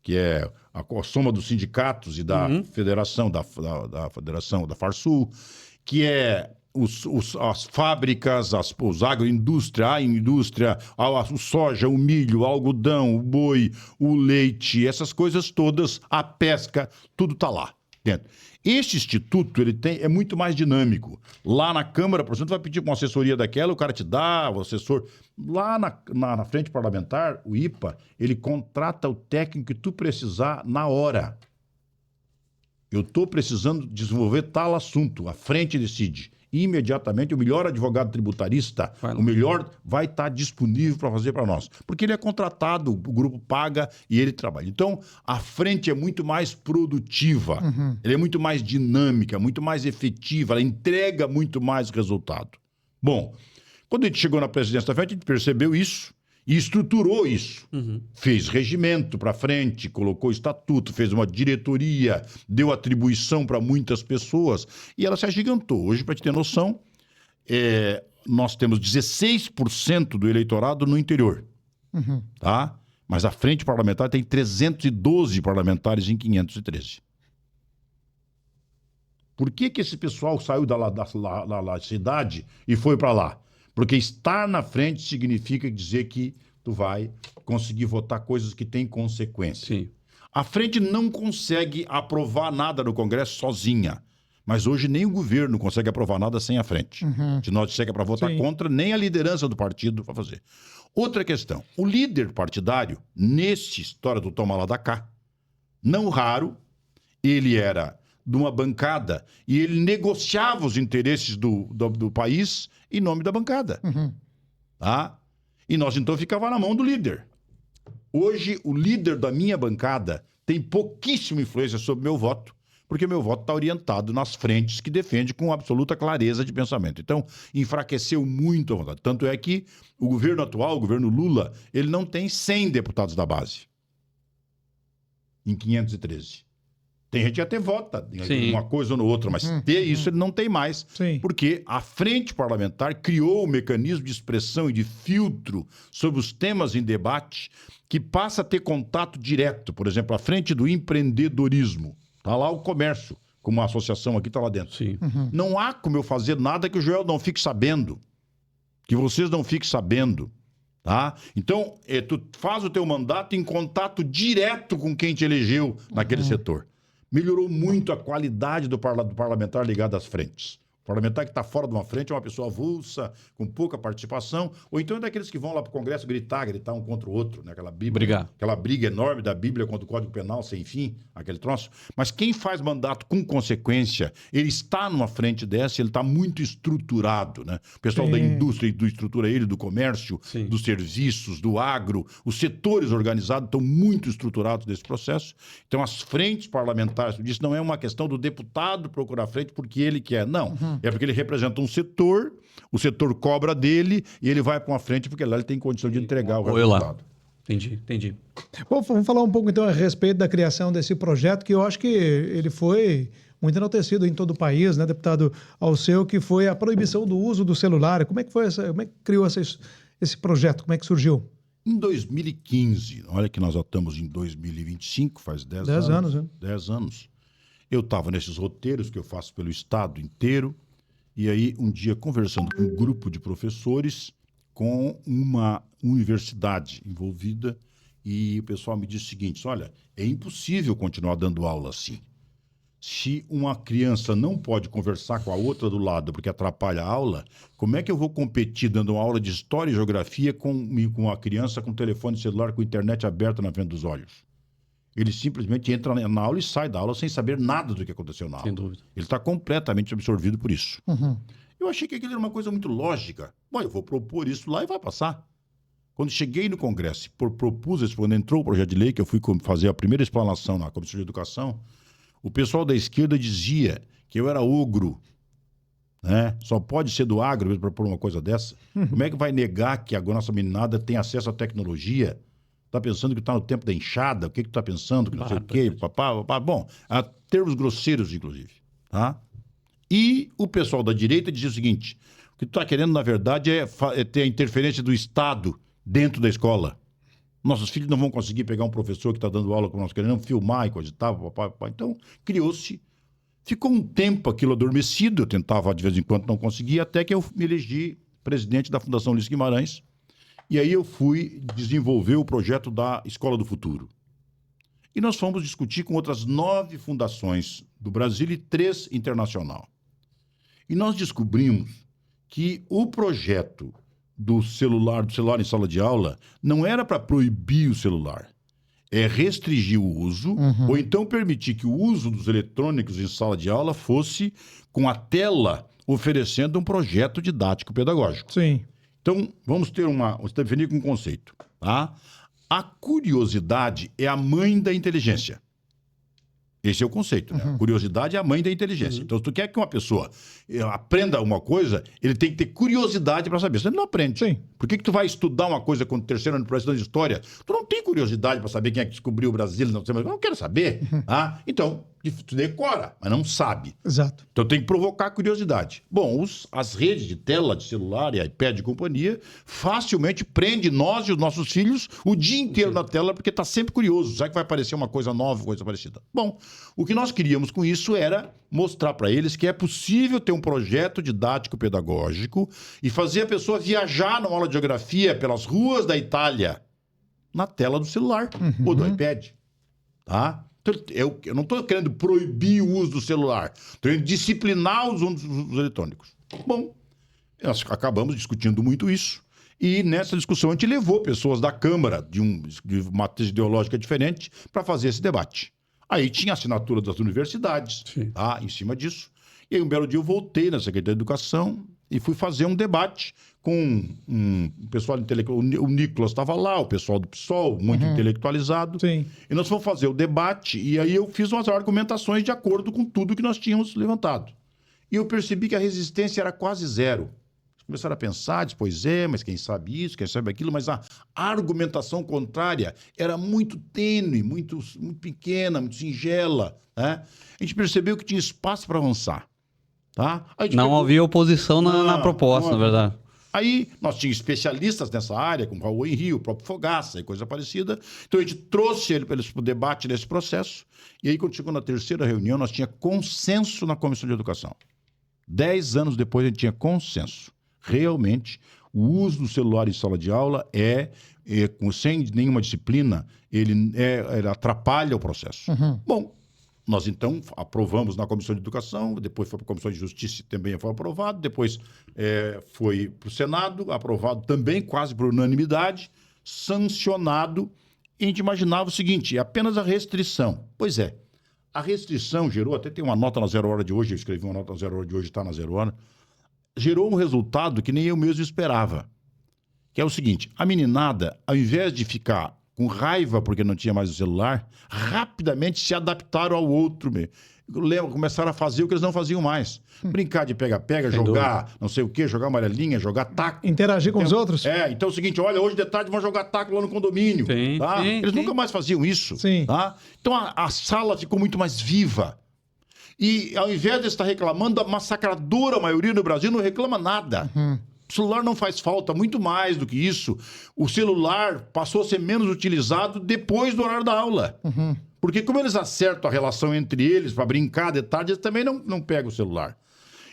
que é a soma dos sindicatos e da federação, da federação da Farsul, que é as fábricas, os agroindústria, a indústria, o soja, o milho, o algodão, o boi, o leite, essas coisas todas, a pesca, tudo está lá dentro. Este instituto é muito mais dinâmico. Lá na Câmara, por exemplo, vai pedir uma assessoria daquela, o cara te dá, o assessor. Lá na frente parlamentar, o IPA, ele contrata o técnico que tu precisar na hora. Eu estou precisando desenvolver tal assunto, a frente decide. Imediatamente, o melhor advogado tributarista, o melhor vai estar disponível para fazer para nós. Porque ele é contratado, o grupo paga e ele trabalha. Então, a frente é muito mais produtiva, ela é muito mais dinâmica, muito mais efetiva, ela entrega muito mais resultado. Bom, quando a gente chegou na presidência da frente, a gente percebeu isso e estruturou isso. Fez regimento para frente, colocou estatuto, fez uma diretoria, deu atribuição para muitas pessoas e ela se agigantou. Hoje, para te ter noção, nós temos 16% do eleitorado no interior, tá? Mas a frente parlamentar tem 312 parlamentares em 513. Por que esse pessoal saiu da cidade e foi para lá? Porque estar na frente significa dizer que tu vai conseguir votar coisas que têm consequência. Sim. A frente não consegue aprovar nada no Congresso sozinha. Mas hoje nem o governo consegue aprovar nada sem a frente. Se nós disser que é para votar contra, nem a liderança do partido vai fazer. Outra questão. O líder partidário, nessa história do toma lá da cá, não raro, ele era de uma bancada e ele negociava os interesses do país em nome da bancada. Tá? E nós, então, ficava na mão do líder. Hoje, o líder da minha bancada tem pouquíssima influência sobre meu voto, porque meu voto está orientado nas frentes que defende com absoluta clareza de pensamento. Então, enfraqueceu muito a vontade. Tanto é que o governo atual, o governo Lula, ele não tem 100 deputados da base em 513. Tem gente que até vota em uma coisa ou no outra, mas ter isso ele não tem mais. Porque a frente parlamentar criou um mecanismo de expressão e de filtro sobre os temas em debate que passa a ter contato direto. Por exemplo, a frente do empreendedorismo. Está lá o comércio, como uma associação aqui está lá dentro. Não há como eu fazer nada que o Joel não fique sabendo. Que vocês não fiquem sabendo. Tá? Então, tu faz o teu mandato em contato direto com quem te elegeu naquele setor. Melhorou muito a qualidade do parlamentar ligado às frentes. O parlamentar que está fora de uma frente é uma pessoa avulsa, com pouca participação, ou então é daqueles que vão lá para o Congresso gritar um contra o outro, né? Aquela briga enorme da Bíblia contra o Código Penal sem fim, aquele troço. Mas quem faz mandato com consequência, ele está numa frente dessa, ele está muito estruturado, né? O pessoal da indústria estrutura ele, do comércio, dos serviços, do agro, os setores organizados estão muito estruturados nesse processo. Então, as frentes parlamentares, isso não é uma questão do deputado procurar frente porque ele quer, não. É porque ele representa um setor, o setor cobra dele e ele vai para uma frente porque lá ele tem condição de entregar o resultado. Entendi. Bom, vamos falar um pouco então a respeito da criação desse projeto, que eu acho que ele foi muito enaltecido em todo o país, né, deputado Alceu, que foi a proibição do uso do celular. Como é que criou esse projeto? Como é que surgiu? Em 2015, olha que nós já estamos em 2025, faz 10 anos. 10 anos, né? 10 anos. Eu estava nesses roteiros que eu faço pelo estado inteiro, e aí um dia conversando com um grupo de professores, com uma universidade envolvida, e o pessoal me disse o seguinte: olha, é impossível continuar dando aula assim. Se uma criança não pode conversar com a outra do lado porque atrapalha a aula, como é que eu vou competir dando uma aula de história e geografia com uma criança com telefone celular, com internet aberta na frente dos olhos? Ele simplesmente entra na aula e sai da aula sem saber nada do que aconteceu na aula. Sem dúvida. Ele está completamente absorvido por isso. Eu achei que aquilo era uma coisa muito lógica. Bom, eu vou propor isso lá e vai passar. Quando cheguei no Congresso, propus isso, quando entrou o projeto de lei, que eu fui fazer a primeira explanação na Comissão de Educação, o pessoal da esquerda dizia que eu era ogro, né? Só pode ser do agro para propor uma coisa dessa. Como é que vai negar que a nossa meninada tem acesso à tecnologia? Está pensando que está no tempo da enxada? O que está pensando? Que não sei o quê? Bom, a termos grosseiros, inclusive. Tá? E o pessoal da direita dizia o seguinte: o que tu está querendo, na verdade, é ter a interferência do Estado dentro da escola. Nossos filhos não vão conseguir pegar um professor que está dando aula como nós queremos, filmar e coisa e tal, papai. Então, criou-se. Ficou um tempo aquilo adormecido, eu tentava de vez em quando, não conseguia, até que eu me elegi presidente da Fundação Ulisses Guimarães. E aí eu fui desenvolver o projeto da Escola do Futuro. E nós fomos discutir com outras 9 fundações do Brasil e 3 internacional. E nós descobrimos que o projeto do celular em sala de aula não era para proibir o celular, é restringir o uso, ou então permitir que o uso dos eletrônicos em sala de aula fosse com a tela oferecendo um projeto didático pedagógico. Sim. Então, vamos definir com um conceito, tá? A curiosidade é a mãe da inteligência. Esse é o conceito, né? A curiosidade é a mãe da inteligência. Então, se tu quer que uma pessoa aprenda uma coisa, ele tem que ter curiosidade para saber. Você não aprende. Sim. Por que tu vai estudar uma coisa quando terceiro ano de história? Tu não tem curiosidade para saber quem é que descobriu o Brasil, não sei mais. Eu não quero saber. Então, tu decora, mas não sabe. Exato. Então tem que provocar curiosidade. Bom, as redes de tela, de celular e iPad e companhia facilmente prende nós e os nossos filhos o dia inteiro na tela porque está sempre curioso. Sabe que vai aparecer uma coisa nova, coisa parecida? Bom, o que nós queríamos com isso era mostrar para eles que é possível ter um projeto didático pedagógico e fazer a pessoa viajar numa aula de geografia pelas ruas da Itália na tela do celular ou do iPad. Tá? Então, eu não estou querendo proibir o uso do celular, estou querendo disciplinar os usos dos eletrônicos. Bom, nós acabamos discutindo muito isso e nessa discussão a gente levou pessoas da Câmara de uma matriz ideológica diferente para fazer esse debate. Aí tinha assinatura das universidades, tá, em cima disso. E aí um belo dia eu voltei na Secretaria de Educação e fui fazer um debate com o pessoal intelectual. O Nicolas estava lá, o pessoal do PSOL, muito intelectualizado. Sim. E nós fomos fazer o debate e aí eu fiz umas argumentações de acordo com tudo que nós tínhamos levantado. E eu percebi que a resistência era quase zero. Começaram a pensar, pois mas quem sabe isso, quem sabe aquilo, mas a argumentação contrária era muito tênue, muito pequena, muito singela. Né? A gente percebeu que tinha espaço para avançar. Tá? Não havia oposição na proposta, na verdade. Aí nós tínhamos especialistas nessa área, como Raul Henri, o próprio Fogaça e coisa parecida. Então a gente trouxe eles para o debate nesse processo. E aí, quando chegou na terceira reunião, nós tínhamos consenso na Comissão de Educação. 10 anos depois, a gente tinha consenso. Realmente, o uso do celular em sala de aula sem nenhuma disciplina, ele atrapalha o processo. Bom, nós então aprovamos na Comissão de Educação, depois foi para a Comissão de Justiça e também foi aprovado, depois foi para o Senado, aprovado também quase por unanimidade, sancionado. E a gente imaginava o seguinte, apenas a restrição. Pois é, a restrição gerou, até tem uma nota na Zero Hora de hoje, eu escrevi uma nota na Zero Hora de hoje, está na Zero Hora, gerou um resultado que nem eu mesmo esperava. Que é o seguinte, a meninada, ao invés de ficar com raiva porque não tinha mais o celular, rapidamente se adaptaram ao outro. Começaram a fazer o que eles não faziam mais. Brincar de pega-pega, jogar não sei o quê, jogar amarelinha, jogar taco. Interagir com os outros? Então é o seguinte, olha, hoje de tarde vão jogar taco lá no condomínio. Tá? Eles nunca mais faziam isso. Tá? Então a sala ficou muito mais viva. E ao invés de estar reclamando, a massacradora maioria no Brasil não reclama nada. O celular não faz falta, muito mais do que isso. O celular passou a ser menos utilizado depois do horário da aula. Porque como eles acertam a relação entre eles para brincar de tarde, eles também não pegam o celular.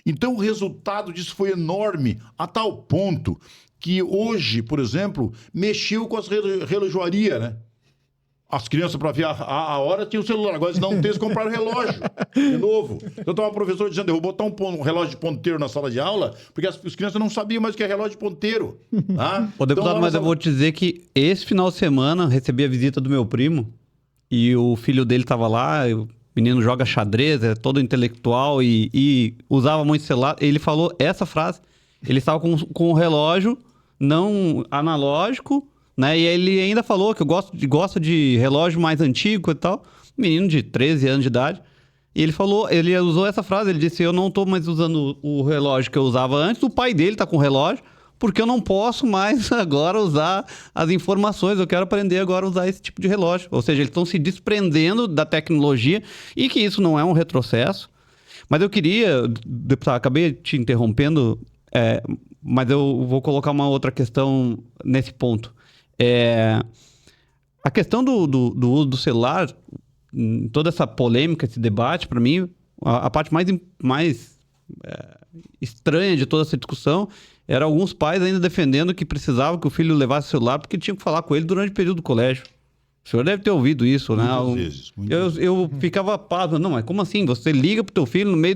Então o resultado disso foi enorme, a tal ponto que hoje, por exemplo, mexeu com as relojoarias, né? As crianças, para ver a hora, tinham o celular. Agora eles não têm, eles compraram relógio. De novo. Então, estava o professor dizendo, eu vou botar um relógio de ponteiro na sala de aula, porque as crianças não sabiam mais o que é relógio de ponteiro. Tá? Ô, deputado, então, mas eu vou te dizer que esse final de semana recebi a visita do meu primo e o filho dele estava lá, o menino joga xadrez, é todo intelectual e usava muito celular. Ele falou essa frase, ele estava com um relógio não analógico, né? E ele ainda falou que eu gosto de relógio mais antigo e tal. Menino de 13 anos de idade. E ele usou essa frase, ele disse, eu não estou mais usando o relógio que eu usava antes, o pai dele está com o relógio, porque eu não posso mais agora usar as informações, eu quero aprender agora a usar esse tipo de relógio. Ou seja, eles estão se desprendendo da tecnologia e que isso não é um retrocesso. Mas eu queria, deputado, acabei te interrompendo, Mas eu vou colocar uma outra questão nesse ponto. A questão do uso do celular, toda essa polêmica, esse debate, para mim, a parte mais estranha de toda essa discussão era alguns pais ainda defendendo que precisava que o filho levasse o celular porque tinha que falar com ele durante o período do colégio. O senhor deve ter ouvido isso, né? Muitas vezes. Eu ficava pasmo. Não, mas como assim? Você liga pro teu filho no meio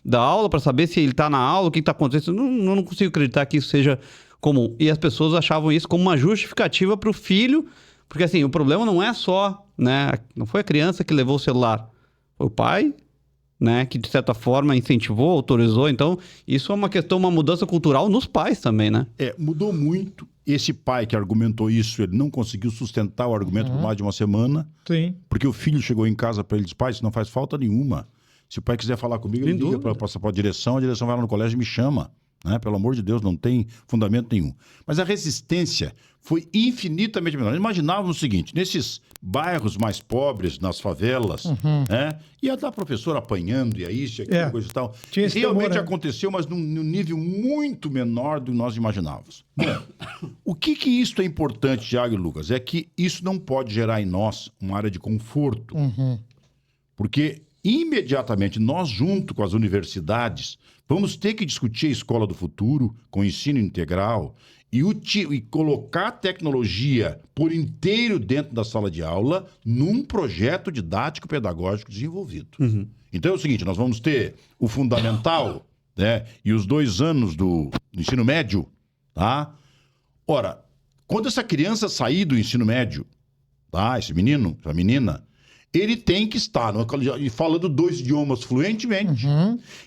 da aula para saber se ele tá na aula, o que tá acontecendo? Não consigo acreditar que isso seja comum. E as pessoas achavam isso como uma justificativa pro filho, porque assim, o problema não é só, né? Não foi a criança que levou o celular, foi o pai, né? Que de certa forma incentivou, autorizou. Então, isso é uma questão, uma mudança cultural nos pais também, né? Mudou muito. Esse pai que argumentou isso, ele não conseguiu sustentar o argumento por mais de uma semana. Sim. Porque o filho chegou em casa para ele e disse: pai, isso não faz falta nenhuma. Se o pai quiser falar comigo, ele liga para a direção vai lá no colégio e me chama. Né? Pelo amor de Deus, não tem fundamento nenhum. Mas a resistência foi infinitamente menor. Imaginávamos o seguinte: nesses bairros mais pobres, nas favelas, né? Ia dar professor apanhando, e isso, e aquilo, coisa e tal. Realmente aconteceu, mas num nível muito menor do que nós imaginávamos. Bom, o que isso é importante, Thiago e Lucas, é que isso não pode gerar em nós uma área de conforto. Porque imediatamente nós, junto com as universidades, vamos ter que discutir a escola do futuro com ensino integral e colocar a tecnologia por inteiro dentro da sala de aula num projeto didático-pedagógico desenvolvido. Então é o seguinte, nós vamos ter o fundamental, né, e os 2 anos do ensino médio, tá? Ora, quando essa criança sair do ensino médio, tá, esse menino, essa menina, ele tem que estar falando 2 idiomas fluentemente.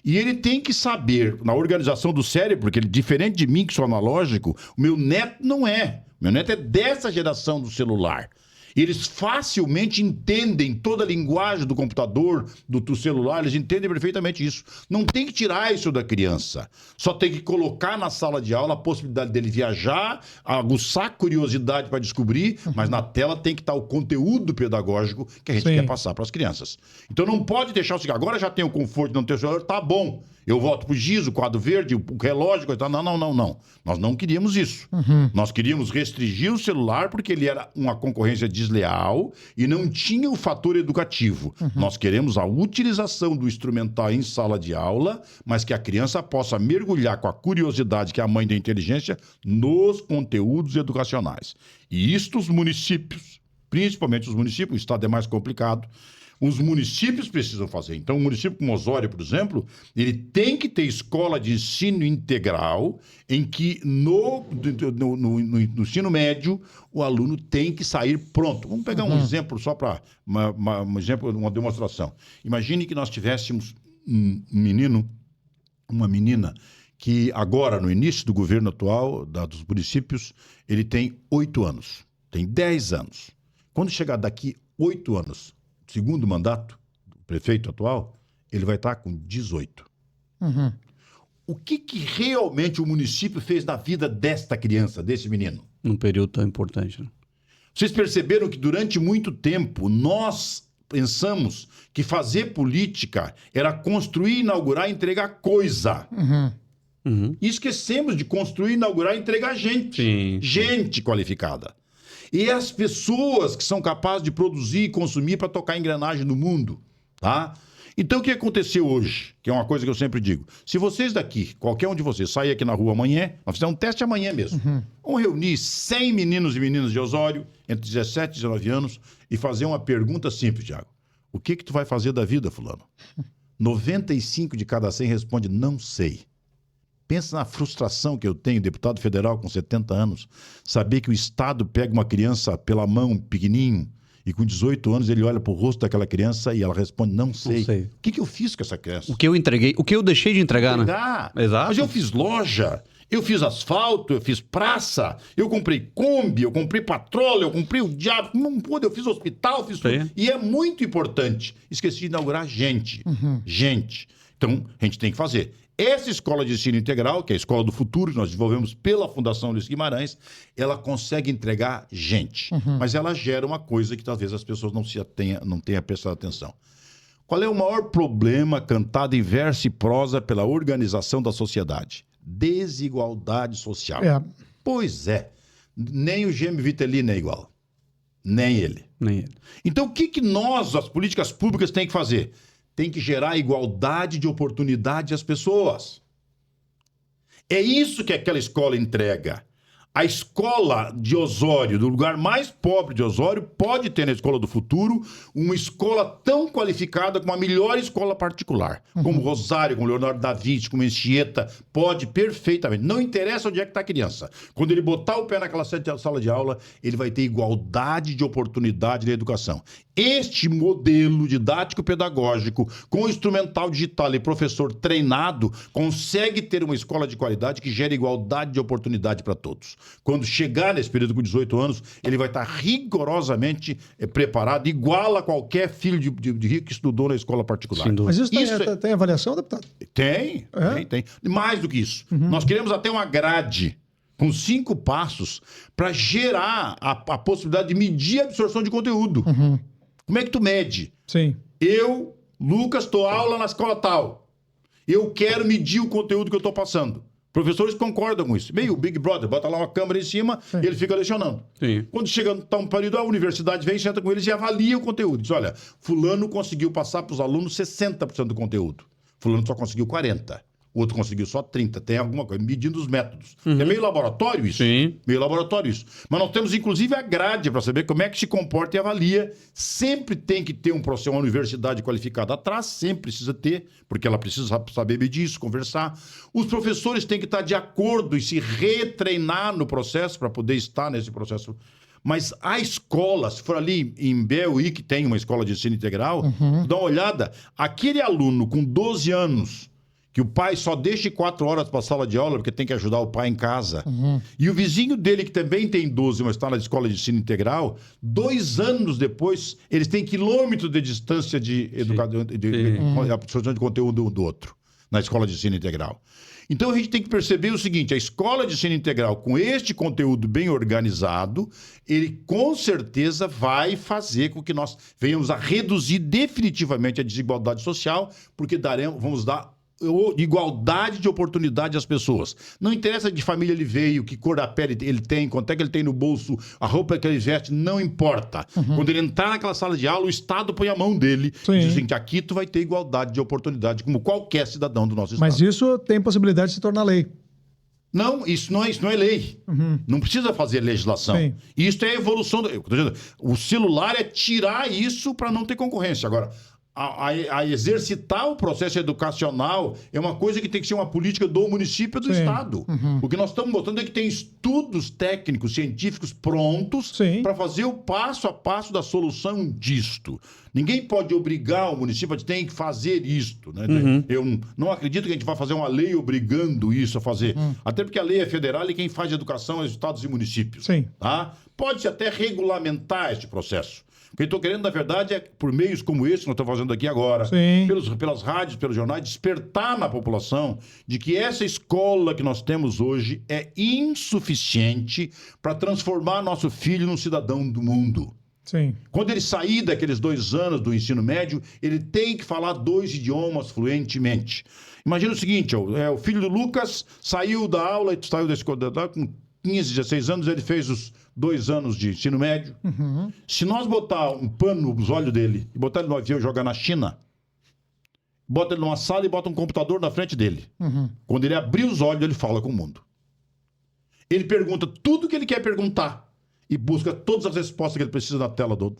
E ele tem que saber, na organização do cérebro, porque ele, diferente de mim, que sou analógico, o meu neto não é. Meu neto é dessa geração do celular. Eles facilmente entendem toda a linguagem do computador, do celular, eles entendem perfeitamente isso. Não tem que tirar isso da criança. Só tem que colocar na sala de aula a possibilidade dele viajar, aguçar a curiosidade para descobrir, mas na tela tem que estar o conteúdo pedagógico que a gente quer passar para as crianças. Então não pode deixar o seguinte: agora já tem o conforto de não ter o celular, tá bom. Eu volto pro giz, o quadro verde, o relógio, coisa. Não. Nós não queríamos isso. Nós queríamos restringir o celular porque ele era uma concorrência desleal e não tinha o fator educativo. Nós queremos a utilização do instrumental em sala de aula, mas que a criança possa mergulhar com a curiosidade que é a mãe da inteligência nos conteúdos educacionais. E isto os municípios, principalmente os municípios, o estado é mais complicado, os municípios precisam fazer. Então, o município como Osório, por exemplo, ele tem que ter escola de ensino integral em que no ensino médio o aluno tem que sair pronto. Vamos pegar um exemplo só para uma demonstração. Imagine que nós tivéssemos um menino, uma menina, que agora, no início do governo atual, dos municípios, ele tem 8 anos, tem 10 anos. Quando chegar daqui 8 anos, segundo mandato do prefeito atual, ele vai estar com 18. O que realmente o município fez na vida desta criança, desse menino? Num período tão importante, né? Vocês perceberam que durante muito tempo nós pensamos que fazer política era construir, inaugurar e entregar coisa. E esquecemos de construir, inaugurar e entregar gente. Sim. Gente qualificada. E as pessoas que são capazes de produzir e consumir para tocar engrenagem no mundo, tá? Então, o que aconteceu hoje? Que é uma coisa que eu sempre digo. Se vocês daqui, qualquer um de vocês, sair aqui na rua amanhã, nós fizemos um teste amanhã mesmo. Vamos reunir 100 meninos e meninas de Osório, entre 17 e 19 anos, e fazer uma pergunta simples, Thiago. O que tu vai fazer da vida, fulano? 95 de cada 100 responde, não sei. Pensa na frustração que eu tenho, deputado federal com 70 anos, saber que o Estado pega uma criança pela mão, pequenininho, e com 18 anos ele olha pro rosto daquela criança e ela responde, não sei. Não sei. O que eu fiz com essa criança? O que eu entreguei, o que eu deixei de entregar, né? Exato. Mas eu fiz loja, eu fiz asfalto, eu fiz praça, eu comprei Kombi, eu comprei patrola, eu comprei o diabo, não pude, eu fiz hospital, fiz tudo. E é muito importante. Esqueci de inaugurar gente. Gente. Então, a gente tem que fazer. Essa escola de ensino integral, que é a escola do futuro, que nós desenvolvemos pela Fundação Luiz Guimarães, ela consegue entregar gente. Mas ela gera uma coisa que talvez as pessoas não tenham prestado atenção. Qual é o maior problema cantado em verso e prosa pela organização da sociedade? Desigualdade social. É. Pois é. Nem o Gêmeo Vitelino é igual. Nem ele. Nem ele. Então, o que nós, as políticas públicas, tem que fazer? Tem que gerar igualdade de oportunidade às pessoas. É isso que aquela escola entrega. A escola de Osório, do lugar mais pobre de Osório, pode ter na escola do futuro uma escola tão qualificada como a melhor escola particular. Como Rosário, como Leonardo da Vinci, como Anchieta, pode perfeitamente. Não interessa onde é que está a criança. Quando ele botar o pé naquela sala de aula, ele vai ter igualdade de oportunidade na educação. Este modelo didático-pedagógico, com instrumental digital e professor treinado, consegue ter uma escola de qualidade que gera igualdade de oportunidade para todos. Quando chegar nesse período com 18 anos, ele vai estar rigorosamente preparado, igual a qualquer filho de rico que estudou na escola particular. Sem dúvida. Mas isso tem avaliação, deputado? Tem. Mais do que isso. Nós queremos até uma grade com 5 passos para gerar a possibilidade de medir a absorção de conteúdo. Como é que tu mede? Sim. Eu, Lucas, dou aula na escola tal. Eu quero medir o conteúdo que eu estou passando. Professores concordam com isso. Meio Big Brother, bota lá uma câmera em cima e ele fica lecionando. Sim. Quando chega um período, a universidade vem, senta com eles e avalia o conteúdo. Diz, olha, fulano conseguiu passar para os alunos 60% do conteúdo. Fulano só conseguiu 40%. O outro conseguiu só 30%. Tem alguma coisa, medindo os métodos. É meio laboratório isso? Sim. Meio laboratório isso. Mas nós temos, inclusive, a grade para saber como é que se comporta e avalia. Sempre tem que ter uma universidade qualificada atrás, sempre precisa ter, porque ela precisa saber medir isso, conversar. Os professores têm que estar de acordo e se retreinar no processo para poder estar nesse processo. Mas a escola, se for ali em BUI, que tem uma escola de ensino integral, dá uma olhada, aquele aluno com 12 anos, que o pai só deixa 4 horas para a sala de aula porque tem que ajudar o pai em casa. E o vizinho dele, que também tem 12, mas está na escola de ensino integral, 2 anos depois, eles têm quilômetros de distância de absorção de conteúdo um do outro, na escola de ensino integral. Então a gente tem que perceber o seguinte, a escola de ensino integral, com este conteúdo bem organizado, ele com certeza vai fazer com que nós venhamos a reduzir definitivamente a desigualdade social, porque vamos dar igualdade de oportunidade às pessoas. Não interessa de família ele veio, que cor da pele ele tem, quanto é que ele tem no bolso, a roupa que ele veste, não importa. Quando ele entrar naquela sala de aula, o Estado põe a mão dele e diz assim, que aqui tu vai ter igualdade de oportunidade, como qualquer cidadão do nosso Estado. Mas isso tem possibilidade de se tornar lei. Não, isso não é lei. Não precisa fazer legislação. Sim. Isso é a evolução. O celular é tirar isso para não ter concorrência. Agora, a exercitar o processo educacional é uma coisa que tem que ser uma política do município e do Estado. O que nós estamos mostrando é que tem estudos técnicos, científicos prontos para fazer o passo a passo da solução disto. Ninguém pode obrigar o município, a gente tem que fazer isto. Né? Eu não acredito que a gente vai fazer uma lei obrigando isso a fazer. Até porque a lei é federal e quem faz educação é os estados e municípios. Tá? Pode-se até regulamentar este processo. O que eu estou querendo, na verdade, é, por meios como esse que nós estamos fazendo aqui agora, pelas rádios, pelos jornais, despertar na população de que essa escola que nós temos hoje é insuficiente para transformar nosso filho num cidadão do mundo. Quando ele sair daqueles 2 anos do ensino médio, ele tem que falar 2 idiomas fluentemente. Imagina o seguinte, o filho do Lucas saiu da aula, saiu da escola com 15, 16 anos, ele fez os 2 anos de ensino médio. Se nós botar um pano nos olhos dele e botar ele no avião e jogar na China, bota ele numa sala e bota um computador na frente dele. Quando ele abrir os olhos, ele fala com o mundo. Ele pergunta tudo que ele quer perguntar e busca todas as respostas que ele precisa na tela do.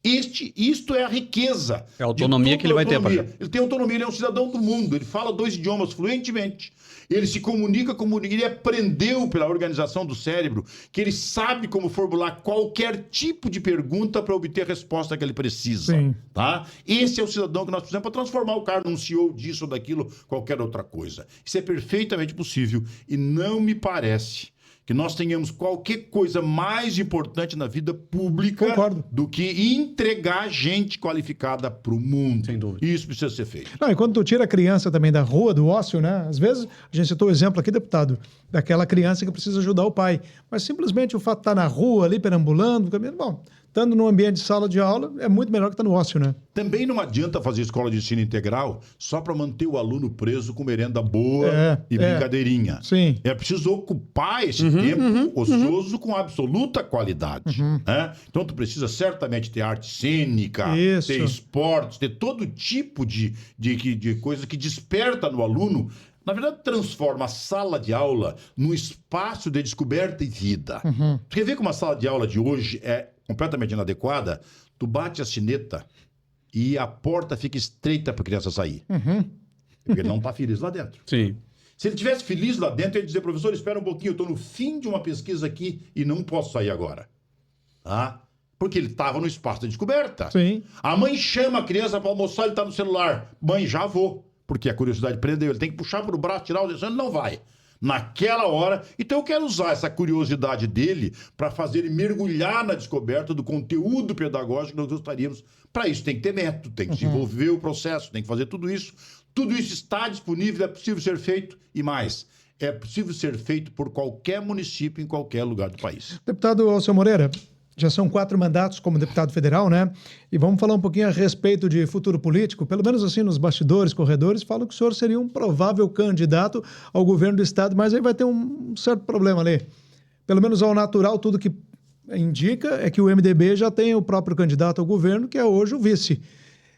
Isto é a riqueza. É a autonomia que ele vai ter. Ele tem autonomia, ele é um cidadão do mundo. Ele fala 2 idiomas fluentemente. Ele se comunica como ninguém. Ele aprendeu pela organização do cérebro que ele sabe como formular qualquer tipo de pergunta para obter a resposta que ele precisa. Tá? Esse é o cidadão que nós precisamos para transformar o cara num CEO disso ou daquilo, qualquer outra coisa. Isso é perfeitamente possível e não me parece que nós tenhamos qualquer coisa mais importante na vida pública do que entregar gente qualificada para o mundo. Sem dúvida. Isso precisa ser feito. Não, e quando tu tira a criança também da rua, do ócio, né? Às vezes, a gente citou o exemplo aqui, deputado, daquela criança que precisa ajudar o pai. Mas simplesmente o fato de estar na rua ali, perambulando, bom, estando no ambiente de sala de aula, é muito melhor que estar no ócio, né? Também não adianta fazer escola de ensino integral só para manter o aluno preso com merenda boa e brincadeirinha. Sim. É preciso ocupar esse tempo ocioso com absoluta qualidade. Né? Então, tu precisa certamente ter arte cênica, ter esportes, ter todo tipo de coisa que desperta no aluno. Na verdade, transforma a sala de aula num espaço de descoberta e vida. Tu quer ver como a sala de aula de hoje é completamente inadequada? Tu bate a sineta e a porta fica estreita para a criança sair. Porque ele não está feliz lá dentro. Sim. Se ele estivesse feliz lá dentro, ele ia dizer, professor, espera um pouquinho, eu estou no fim de uma pesquisa aqui e não posso sair agora. Tá? Porque ele estava no espaço de descoberta. Sim. A mãe chama a criança para almoçar, ele está no celular. Mãe, já vou. Porque a curiosidade prendeu, ele tem que puxar pro braço, tirar o desenho, ele não vai. Naquela hora, então eu quero usar essa curiosidade dele para fazer ele mergulhar na descoberta do conteúdo pedagógico que nós gostaríamos. Para isso tem que ter método, tem que desenvolver o processo, tem que fazer tudo isso. Tudo isso está disponível, é possível ser feito e mais. É possível ser feito por qualquer município em qualquer lugar do país. Deputado Alceu Moreira, já são 4 mandatos como deputado federal, né? E vamos falar um pouquinho a respeito de futuro político. Pelo menos assim, nos bastidores, corredores, falam que o senhor seria um provável candidato ao governo do estado, mas aí vai ter um certo problema ali. Pelo menos ao natural, tudo que indica é que o MDB já tem o próprio candidato ao governo, que é hoje o vice.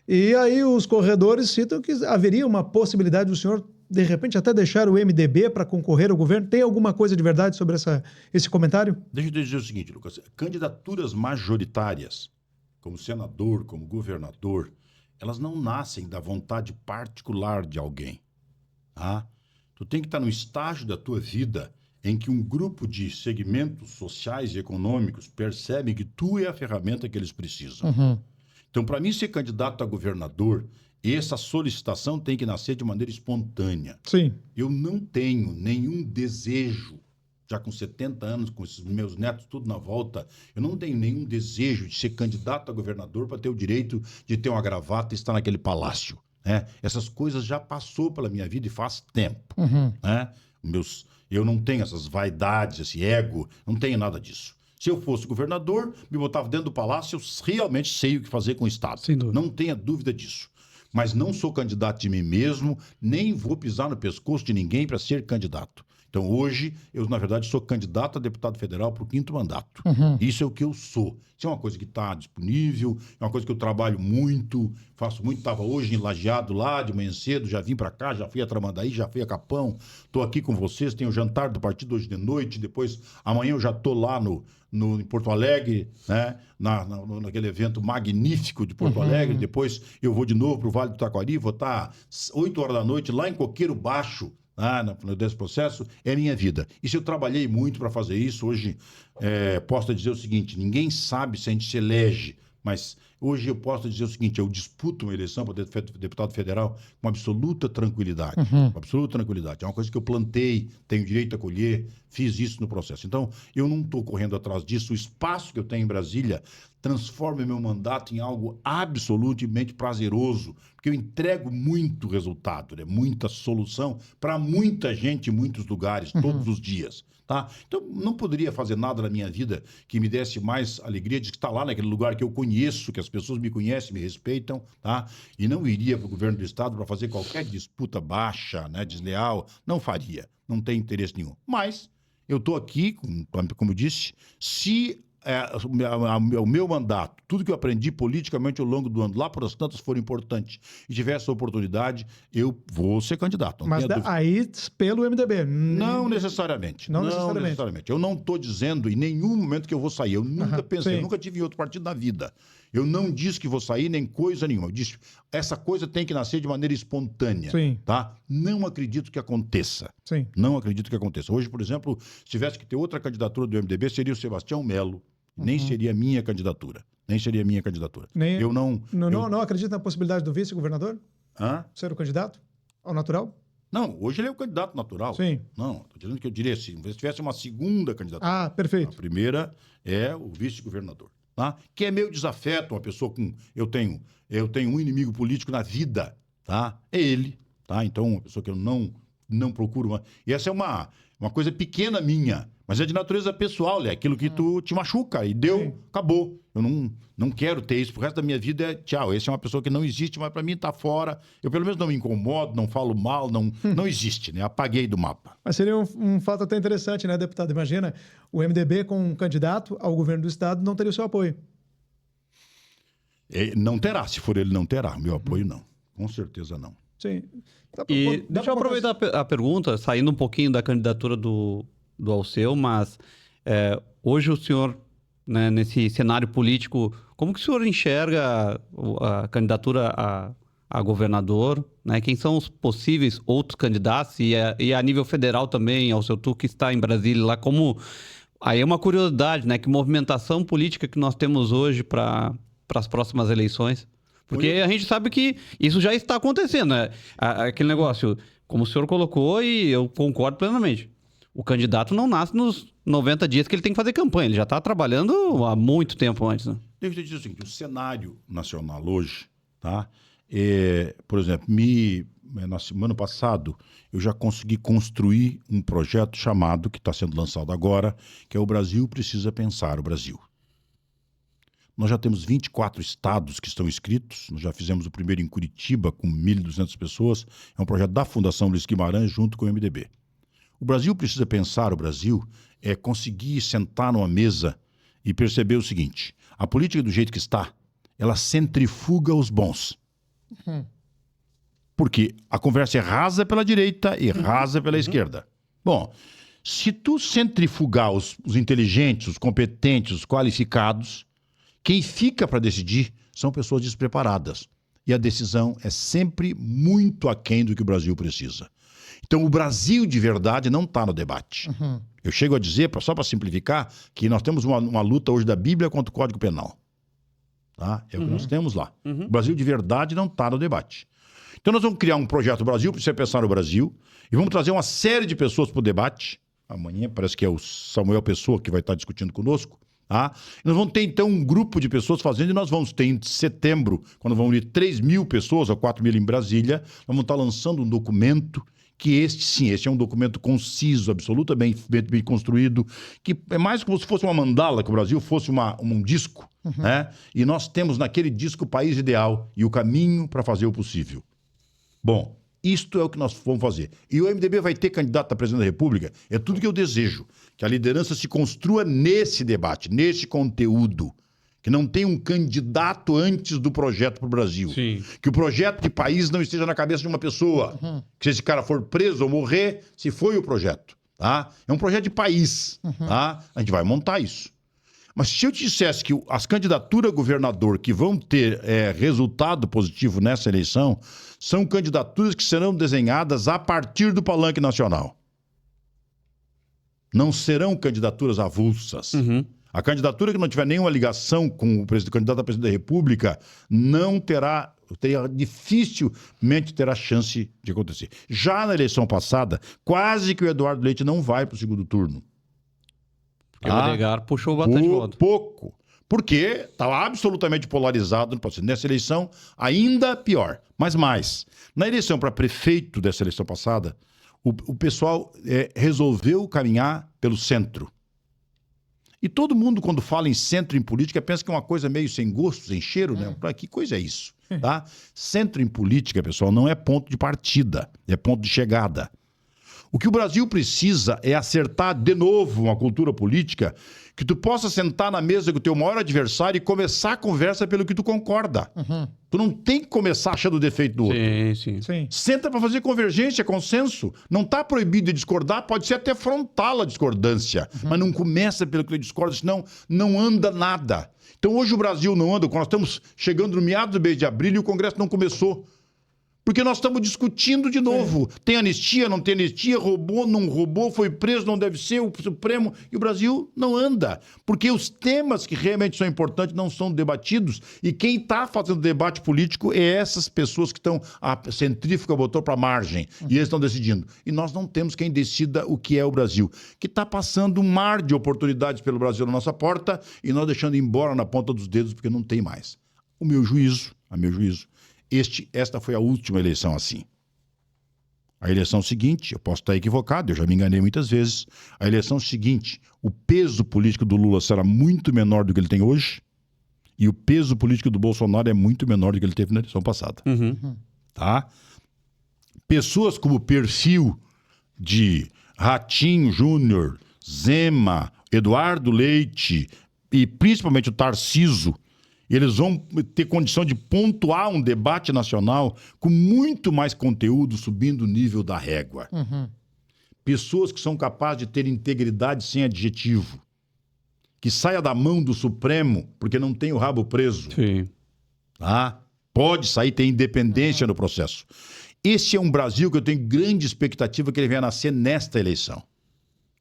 E aí os corredores citam que haveria uma possibilidade do senhor, de repente, até deixar o MDB para concorrer ao governo. Tem alguma coisa de verdade sobre esse comentário? Deixa eu te dizer o seguinte, Lucas. Candidaturas majoritárias, como senador, como governador, elas não nascem da vontade particular de alguém. Tá? Tu tem que estar no estágio da tua vida em que um grupo de segmentos sociais e econômicos percebe que tu é a ferramenta que eles precisam. Então, para mim, ser candidato a governador, essa solicitação tem que nascer de maneira espontânea. Sim. Eu não tenho nenhum desejo, já com 70 anos, com esses meus netos tudo na volta, eu não tenho nenhum desejo de ser candidato a governador para ter o direito de ter uma gravata e estar naquele palácio. Né? Essas coisas já passou pela minha vida e faz tempo. Né? Eu não tenho essas vaidades, esse ego, não tenho nada disso. Se eu fosse governador, me botava dentro do palácio, eu realmente sei o que fazer com o Estado. Sem dúvida. Não tenha dúvida disso. Mas não sou candidato de mim mesmo, nem vou pisar no pescoço de ninguém para ser candidato. Então, hoje, eu, na verdade, sou candidato a deputado federal para o 5º mandato. Isso é o que eu sou. Isso é uma coisa que está disponível, é uma coisa que eu trabalho muito, faço muito. Estava hoje em Lajeado lá, de manhã cedo, já vim para cá, já fui a Tramandaí, já fui a Capão. Estou aqui com vocês, tem o jantar do partido hoje de noite, depois, amanhã eu já estou lá em Porto Alegre, né? Naquele evento magnífico de Porto Alegre. Depois eu vou de novo para o Vale do Taquari, vou estar às 8 horas da noite lá em Coqueiro Baixo, desse processo, é minha vida. E se eu trabalhei muito para fazer isso, hoje posso dizer o seguinte, ninguém sabe se a gente se elege, mas hoje eu posso dizer o seguinte, eu disputo uma eleição para deputado federal com absoluta tranquilidade. Com absoluta tranquilidade. É uma coisa que eu plantei, tenho direito a colher, fiz isso no processo. Então, eu não estou correndo atrás disso. O espaço que eu tenho em Brasília transforma meu mandato em algo absolutamente prazeroso, porque eu entrego muito resultado, né? Muita solução para muita gente em muitos lugares, todos os dias. Tá? Então, não poderia fazer nada na minha vida que me desse mais alegria de estar lá naquele lugar que eu conheço, que as pessoas me conhecem, me respeitam, tá? E não iria para o governo do Estado para fazer qualquer disputa baixa, né, desleal. Não faria, não tem interesse nenhum. Mas eu estou aqui, como eu disse, se o meu mandato, tudo que eu aprendi politicamente ao longo do ano, lá por as tantas for importante e tiver essa oportunidade, eu vou ser candidato. Mas aí pelo MDB? Não necessariamente. Não necessariamente. Eu não estou dizendo em nenhum momento que eu vou sair. Eu nunca pensei, eu nunca tive em outro partido na vida. Eu não disse que vou sair nem coisa nenhuma. Eu disse, essa coisa tem que nascer de maneira espontânea. Sim. Tá? Não acredito que aconteça. Sim. Não acredito que aconteça. Hoje, por exemplo, se tivesse que ter outra candidatura do MDB, seria o Sebastião Melo. Nem seria minha candidatura. Eu não acredita na possibilidade do vice-governador? Ser o candidato ao natural? Não, hoje ele é o candidato natural. Sim. Não, estou dizendo que eu diria assim, se tivesse uma segunda candidatura. Ah, perfeito. A primeira é o vice-governador. Tá? Que é meio desafeto, uma pessoa com... Eu tenho um inimigo político na vida, tá? É ele, tá? Então, uma pessoa que eu não não procuro uma... E essa é uma coisa pequena minha, mas é de natureza pessoal, é aquilo que tu te machuca e deu, Sim. acabou. Eu não quero ter isso pro resto da minha vida, tchau. Essa é uma pessoa que não existe, mas para mim tá fora. Eu pelo menos não me incomodo, não falo mal, não existe, né? Apaguei do mapa. Mas seria um fato até interessante, né, deputado? Imagina, o MDB com um candidato ao governo do estado não teria o seu apoio. Não terá, se for ele, não terá. Meu apoio, não. Com certeza, não. Sim. E deixa eu aproveitar a pergunta, saindo um pouquinho da candidatura do Alceu, mas hoje o senhor, né, nesse cenário político, como que o senhor enxerga a candidatura a governador? Né? Quem são os possíveis outros candidatos? E a nível federal também, Alceu, tu que está em Brasília lá, como... Aí é uma curiosidade, né? Que movimentação política que nós temos hoje para as próximas eleições? Porque a gente sabe que isso já está acontecendo, né? Aquele negócio, como o senhor colocou, e eu concordo plenamente. O candidato não nasce nos 90 dias que ele tem que fazer campanha. Ele já está trabalhando há muito tempo antes, né? Deixa eu te dizer o seguinte, o cenário nacional hoje, tá? Por exemplo, no ano passado, eu já consegui construir um projeto chamado, que está sendo lançado agora, que é o Brasil Precisa Pensar o Brasil. Nós já temos 24 estados que estão inscritos, nós já fizemos o primeiro em Curitiba, com 1.200 pessoas, é um projeto da Fundação Luiz Guimarães, junto com o MDB. O Brasil Precisa Pensar o Brasil é conseguir sentar numa mesa e perceber o seguinte, a política do jeito que está, ela centrifuga os bons. Porque a conversa é rasa pela direita e rasa pela esquerda. Bom, se tu centrifugar os inteligentes, os competentes, os qualificados, quem fica para decidir são pessoas despreparadas. E a decisão é sempre muito aquém do que o Brasil precisa. Então, o Brasil de verdade não está no debate. Eu chego a dizer, só para simplificar, que nós temos uma luta hoje da Bíblia contra o Código Penal. Tá? É o que nós temos lá. O Brasil de verdade não está no debate. Então, nós vamos criar um projeto Brasil, para você pensar no Brasil, e vamos trazer uma série de pessoas para o debate. Amanhã parece que é o Samuel Pessoa que vai estar discutindo conosco. Tá? Nós vamos ter, então, um grupo de pessoas fazendo, e nós vamos ter em setembro, quando vão ir 3.000 pessoas, ou 4.000 em Brasília, nós vamos estar lançando um documento, que este é um documento conciso, absolutamente bem construído, que é mais como se fosse uma mandala, que o Brasil fosse um disco, né? E nós temos naquele disco o país ideal e o caminho para fazer o possível. Bom, isto é o que nós vamos fazer. E o MDB vai ter candidato a presidente da República, é tudo que eu desejo, que a liderança se construa nesse debate, nesse conteúdo, que não tenha um candidato antes do projeto para o Brasil. Sim. Que o projeto de país não esteja na cabeça de uma pessoa. Que se esse cara for preso ou morrer, se foi o projeto. Tá? É um projeto de país. Tá? A gente vai montar isso. Mas se eu te dissesse que as candidaturas a governador que vão ter resultado positivo nessa eleição são candidaturas que serão desenhadas a partir do palanque nacional. Não serão candidaturas avulsas. A candidatura que não tiver nenhuma ligação com o candidato a presidente da República dificilmente terá chance de acontecer. Já na eleição passada, quase que o Eduardo Leite não vai para o segundo turno. Porque o Adegar puxou bastante voto. Pouco. Porque estava absolutamente polarizado no processo. Nessa eleição, ainda pior. Mas mais. Na eleição para prefeito dessa eleição passada, o pessoal resolveu caminhar pelo centro. E todo mundo, quando fala em centro em política, pensa que é uma coisa meio sem gosto, sem cheiro, né? Que coisa é isso? Tá? Centro em política, pessoal, não é ponto de partida, é ponto de chegada. O que o Brasil precisa é acertar de novo uma cultura política que tu possa sentar na mesa com o teu maior adversário e começar a conversa pelo que tu concorda. Tu não tem que começar achando o defeito do outro. Sim. Senta para fazer convergência, consenso. Não está proibido de discordar, pode ser até frontal a discordância, mas não começa pelo que tu discorda, senão não anda nada. Então hoje o Brasil não anda, nós estamos chegando no meados do mês de abril e o Congresso não começou. Porque nós estamos discutindo de novo. Tem anistia, não tem anistia, roubou, não roubou, foi preso, não deve ser, o Supremo. E o Brasil não anda. Porque os temas que realmente são importantes não são debatidos. E quem está fazendo debate político é essas pessoas que estão... A centrífuga botou para a margem. E eles estão decidindo. E nós não temos quem decida o que é o Brasil. Que está passando um mar de oportunidades pelo Brasil na nossa porta e nós deixando embora na ponta dos dedos porque não tem mais. A meu juízo... Esta foi a última eleição assim. A eleição seguinte, eu posso estar equivocado, eu já me enganei muitas vezes. A eleição seguinte, o peso político do Lula será muito menor do que ele tem hoje e o peso político do Bolsonaro é muito menor do que ele teve na eleição passada. Tá? Pessoas como o perfil de Ratinho Júnior, Zema, Eduardo Leite e principalmente o Tarcísio, eles vão ter condição de pontuar um debate nacional com muito mais conteúdo, subindo o nível da régua. Pessoas que são capazes de ter integridade sem adjetivo, que saia da mão do Supremo porque não tem o rabo preso. Sim. Tá? Pode sair, tem independência no processo. Esse é um Brasil que eu tenho grande expectativa que ele venha nascer nesta eleição.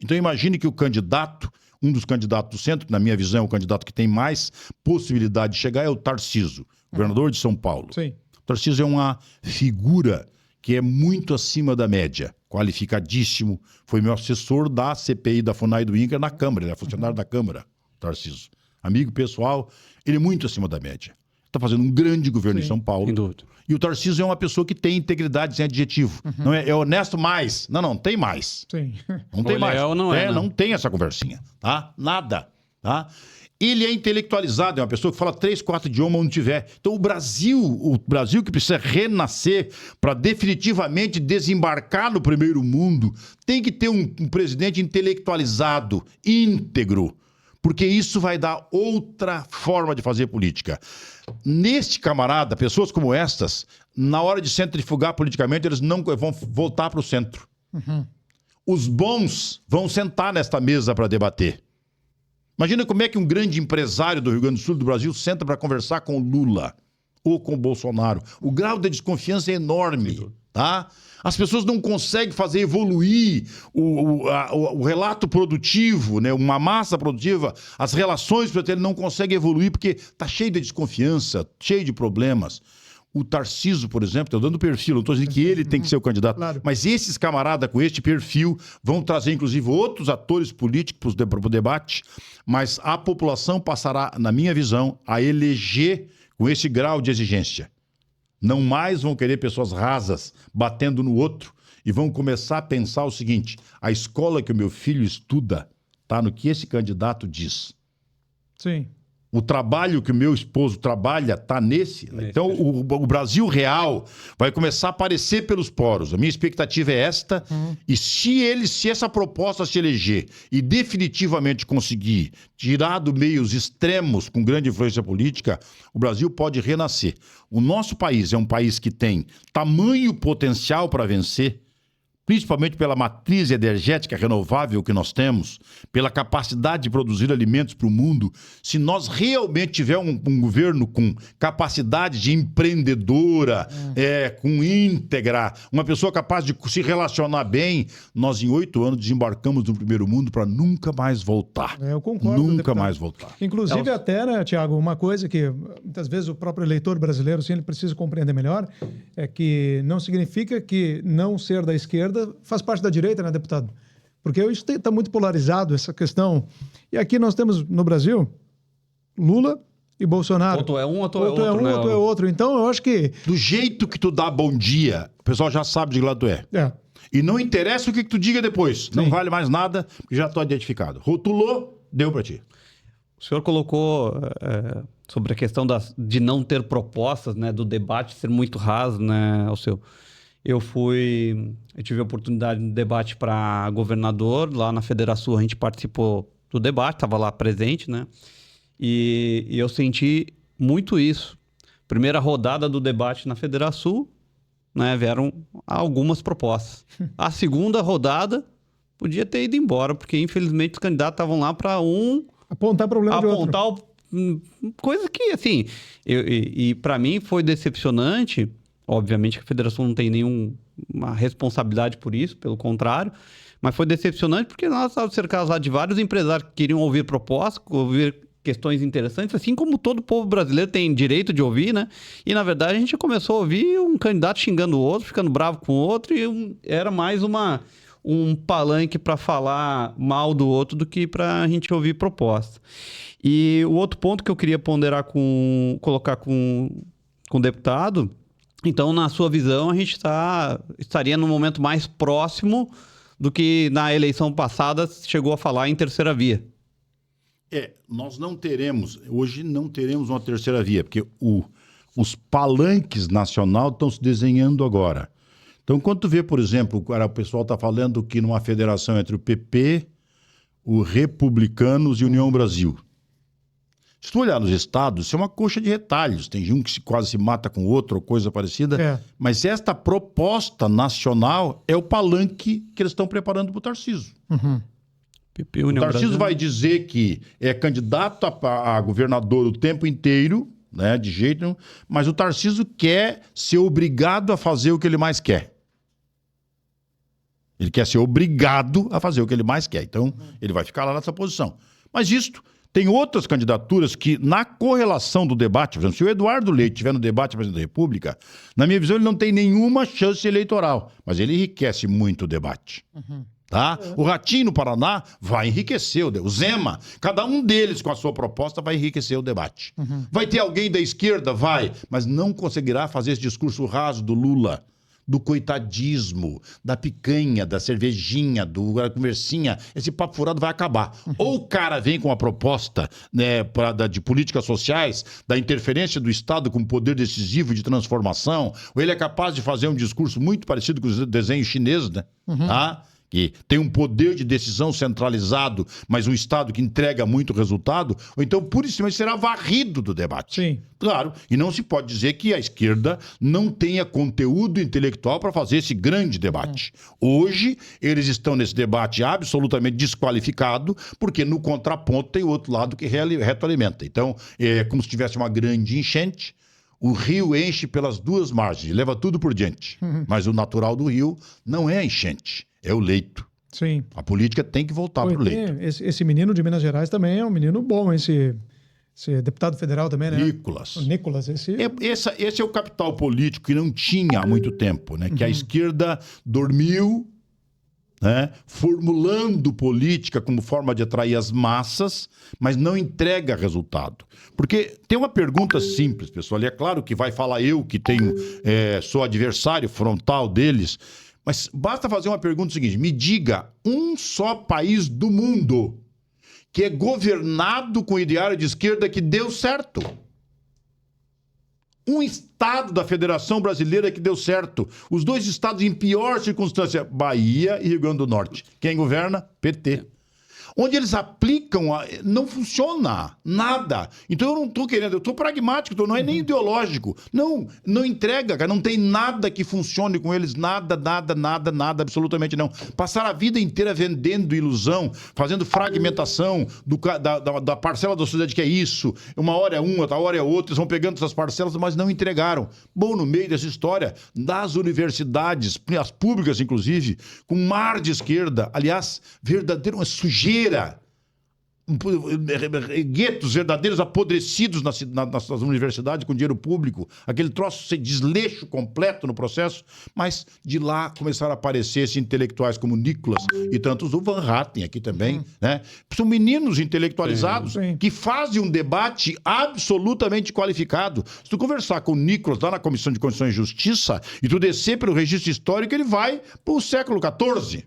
Então imagine que o candidato, um dos candidatos do centro, que na minha visão é o candidato que tem mais possibilidade de chegar, é o Tarcísio, governador de São Paulo. Sim. O Tarcísio é uma figura que é muito acima da média, qualificadíssimo, foi meu assessor da CPI da FUNAI do INCRA na Câmara, ele é funcionário da Câmara, Tarcísio. Amigo pessoal, ele é muito acima da média. Está fazendo um grande governo em São Paulo. Sem dúvida. E o Tarcísio é uma pessoa que tem integridade sem adjetivo. Não é honesto mais. Não, tem mais. Sim. Não tem Ou mais. leal não é, né? Não tem essa conversinha, tá? Nada, tá? Ele é intelectualizado, é uma pessoa que fala 3, 4 idiomas onde tiver. Então o Brasil que precisa renascer para definitivamente desembarcar no primeiro mundo, tem que ter um presidente intelectualizado, íntegro, porque isso vai dar outra forma de fazer política. Neste camarada, pessoas como estas, na hora de centrifugar politicamente, eles não vão voltar para o centro. Os bons vão sentar nesta mesa para debater. Imagina como é que um grande empresário do Rio Grande do Sul, do Brasil, senta para conversar com o Lula ou com o Bolsonaro. O grau de desconfiança é enorme, tá? As pessoas não conseguem fazer evoluir o relato produtivo, né? Uma massa produtiva, as relações, ele não consegue evoluir porque está cheio de desconfiança, cheio de problemas. O Tarcísio, por exemplo, estou dando perfil, não estou dizendo que ele tem que ser o candidato, Claro. mas esses camaradas com este perfil vão trazer, inclusive, outros atores políticos para o debate, mas a população passará, na minha visão, a eleger com esse grau de exigência. Não mais vão querer pessoas rasas batendo no outro e vão começar a pensar o seguinte: a escola que o meu filho estuda está no que esse candidato diz. Sim. O trabalho que o meu esposo trabalha está nesse. Então, o Brasil real vai começar a aparecer pelos poros. A minha expectativa é esta. E se essa proposta se eleger e definitivamente conseguir tirar do meio os extremos com grande influência política, o Brasil pode renascer. O nosso país é um país que tem tamanho potencial para vencer, principalmente pela matriz energética renovável que nós temos, pela capacidade de produzir alimentos para o mundo. Se nós realmente tivermos um governo com capacidade de empreendedora, com íntegra, uma pessoa capaz de se relacionar bem, nós em 8 anos desembarcamos no primeiro mundo para nunca mais voltar. Eu concordo. Nunca deputado. mais voltar. Inclusive até, né, Tiago, uma coisa que muitas vezes o próprio eleitor brasileiro, sim, ele precisa compreender melhor, é que não significa que não ser da esquerda faz parte da direita, né, deputado? Porque isso está muito polarizado, essa questão. E aqui nós temos, no Brasil, Lula e Bolsonaro. Ou tu é um, ou tu é Ou tu outro, é um, né? ou tu é outro. Então, eu acho que... Do jeito que tu dá bom dia, o pessoal já sabe de que lado tu é. E não interessa o que tu diga depois. Não vale mais nada, porque já estou identificado. Rotulou, deu para ti. O senhor colocou sobre a questão de não ter propostas, né, do debate ser muito raso, né, ao seu. Eu tive a oportunidade de debate para governador, lá na Federação a gente participou do debate, estava lá presente, né? E eu senti muito isso. Primeira rodada do debate na Federação, né, vieram algumas propostas. A segunda rodada podia ter ido embora, porque infelizmente os candidatos estavam lá para apontar problema de outro. apontar coisa que, assim, e para mim foi decepcionante. Obviamente que a federação não tem nenhuma responsabilidade por isso, pelo contrário, mas foi decepcionante porque nós estávamos cercados lá de vários empresários que queriam ouvir propostas, ouvir questões interessantes, assim como todo povo brasileiro tem direito de ouvir, né? E, na verdade, a gente começou a ouvir um candidato xingando o outro, ficando bravo com o outro, e era mais um palanque para falar mal do outro do que para a gente ouvir proposta. E o outro ponto que eu queria ponderar colocar com o deputado Então, na sua visão, a gente estaria no momento mais próximo do que na eleição passada chegou a falar em terceira via. Nós hoje não teremos uma terceira via, porque os palanques nacional estão se desenhando agora. Então, quando tu vê, por exemplo, o pessoal está falando que numa federação entre o PP, o Republicanos e União Brasil. Se tu olhar nos estados, isso é uma coxa de retalhos. Tem um que quase se mata com o outro, ou coisa parecida. Mas esta proposta nacional é o palanque que eles estão preparando para o Tarcísio. PP, O União Tarcísio Brasil. vai dizer que é candidato a governador o tempo inteiro, né, de jeito nenhum, mas o Tarcísio quer ser obrigado a fazer o que ele mais quer. Ele quer ser obrigado a fazer o que ele mais quer. Então, ele vai ficar lá nessa posição. Mas isto, tem outras candidaturas que, na correlação do debate, por exemplo, se o Eduardo Leite estiver no debate presidente da República, na minha visão, ele não tem nenhuma chance eleitoral, mas ele enriquece muito o debate. Tá? O Ratinho no Paraná vai enriquecer o Zema, cada um deles com a sua proposta vai enriquecer o debate. Vai ter alguém da esquerda? Vai, mas não conseguirá fazer esse discurso raso do Lula, do coitadismo, da picanha, da cervejinha, da conversinha. Esse papo furado vai acabar. Ou o cara vem com uma proposta, né, de políticas sociais, da interferência do Estado com poder decisivo de transformação, ou ele é capaz de fazer um discurso muito parecido com os desenhos chineses, né? Tá? Que tem um poder de decisão centralizado, mas um Estado que entrega muito resultado, ou então, pura e simplesmente, será varrido do debate. Sim. Claro, e não se pode dizer que a esquerda não tenha conteúdo intelectual para fazer esse grande debate. Hoje, eles estão nesse debate absolutamente desqualificado, porque no contraponto tem outro lado que retroalimenta. Então, é como se tivesse uma grande enchente, o rio enche pelas duas margens, leva tudo por diante. Mas o natural do rio não é a enchente. É o leito. Sim. A política tem que voltar para o leito. Esse menino de Minas Gerais também é um menino bom, esse deputado federal também, né? Nicolas. O Nicolas, Esse é o capital político que não tinha há muito tempo, né? Que a esquerda dormiu, né? Formulando política como forma de atrair as massas, mas não entrega resultado. Porque tem uma pergunta simples, pessoal, e é claro que vai falar eu que tenho, sou adversário frontal deles, mas basta fazer uma pergunta seguinte: me diga um só país do mundo que é governado com ideário de esquerda que deu certo. Um estado da Federação Brasileira que deu certo. Os dois estados em pior circunstância, Bahia e Rio Grande do Norte. Quem governa? PT. Onde eles aplicam, não funciona nada. Então eu não estou querendo, eu estou pragmático, não é nem ideológico. Não entrega, cara, não tem nada que funcione com eles, nada, absolutamente não. Passaram a vida inteira vendendo ilusão, fazendo fragmentação da parcela da sociedade que é isso. Uma hora é uma, outra hora é outra, eles vão pegando essas parcelas, mas não entregaram. Bom, no meio dessa história, das universidades, as públicas inclusive, com um mar de esquerda, aliás, verdadeiro, uma sujeira, guetos verdadeiros apodrecidos nas universidades com dinheiro público, aquele troço sem desleixo completo no processo, mas de lá começaram a aparecer esses intelectuais como Nicolas e tantos, o Van Hatten aqui também, né? São meninos intelectualizados que fazem um debate absolutamente qualificado. Se tu conversar com o Nicolas lá na Comissão de Constituição e Justiça e tu descer pelo registro histórico, ele vai para o século XIV.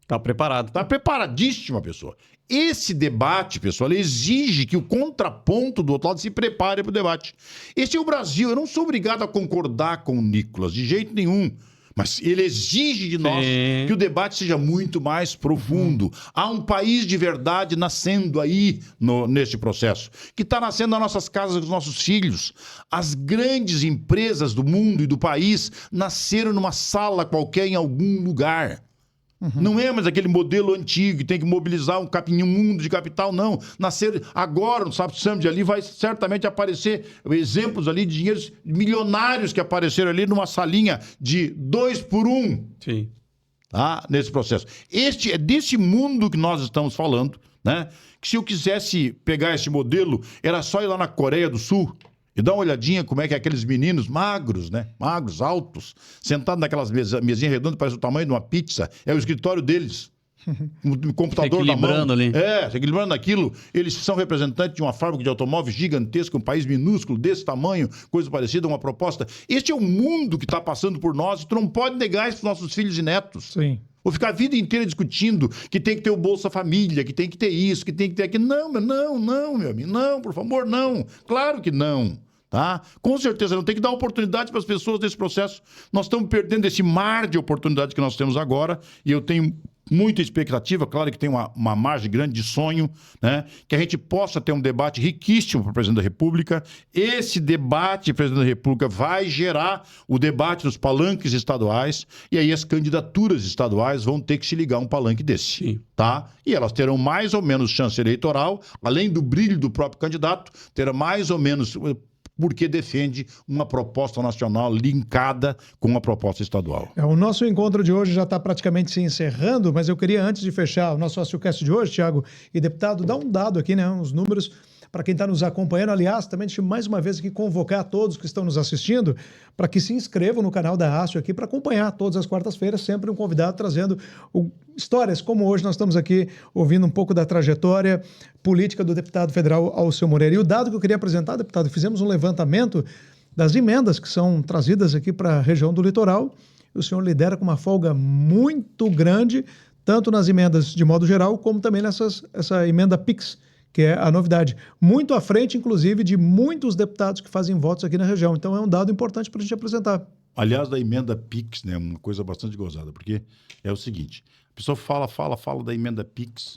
Está preparado. Está preparadíssima, pessoa. Esse debate, pessoal, exige que o contraponto do outro lado se prepare para o debate. Esse é o Brasil. Eu não sou obrigado a concordar com o Nicolas, de jeito nenhum. Mas ele exige de nós que o debate seja muito mais profundo. Há um país de verdade nascendo aí neste processo, que está nascendo nas nossas casas com os nossos filhos. As grandes empresas do mundo e do país nasceram numa sala qualquer em algum lugar. Não é mais aquele modelo antigo que tem que mobilizar um mundo de capital, não. Nascer agora no Sapto Summit ali vai certamente aparecer exemplos ali de dinheiros milionários que apareceram ali numa salinha de 2 por 1. Sim. Tá? Nesse processo. Este é desse mundo que nós estamos falando, né? Que se eu quisesse pegar esse modelo, era só ir lá na Coreia do Sul e dar uma olhadinha como é que é aqueles meninos magros, né? Magros, altos, sentados naquelas mesinhas redondas, parece o tamanho de uma pizza. É o escritório deles. um computador na mão. Equilibrando ali. Se equilibrando aquilo. Eles são representantes de uma fábrica de automóveis gigantesca, um país minúsculo, desse tamanho, coisa parecida, uma proposta. Este é o mundo que está passando por nós, e tu não pode negar isso para os nossos filhos e netos. Sim. Ou ficar a vida inteira discutindo que tem que ter o Bolsa Família, que tem que ter isso, que tem que ter aquilo. Não, meu amigo. Não, por favor, não. Claro que não. Tá? Com certeza, não tem que dar oportunidade para as pessoas nesse processo. Nós estamos perdendo esse mar de oportunidade que nós temos agora, e eu tenho muita expectativa, claro que tem uma margem grande de sonho, né? Que a gente possa ter um debate riquíssimo para o presidente da República. Esse debate, presidente da República, vai gerar o debate nos palanques estaduais, e aí as candidaturas estaduais vão ter que se ligar a um palanque desse. Sim. Tá? E elas terão mais ou menos chance eleitoral, além do brilho do próprio candidato, terá mais ou menos porque defende uma proposta nacional linkada com uma proposta estadual. O nosso encontro de hoje já está praticamente se encerrando, mas eu queria, antes de fechar o nosso AcioCast de hoje, Thiago e deputado, dar um dado aqui, né, uns números para quem está nos acompanhando. Aliás, também deixa eu mais uma vez aqui convocar a todos que estão nos assistindo para que se inscrevam no canal da Acio aqui para acompanhar todas as quartas-feiras, sempre um convidado trazendo histórias como hoje nós estamos aqui ouvindo um pouco da trajetória política do deputado federal Alceu Moreira. E o dado que eu queria apresentar, deputado, fizemos um levantamento das emendas que são trazidas aqui para a região do litoral, e o senhor lidera com uma folga muito grande, tanto nas emendas de modo geral, como também essa emenda PIX, que é a novidade, muito à frente, inclusive, de muitos deputados que fazem votos aqui na região. Então, é um dado importante para a gente apresentar. Aliás, da emenda PIX, né, uma coisa bastante gozada, porque é o seguinte, a pessoa fala da emenda PIX,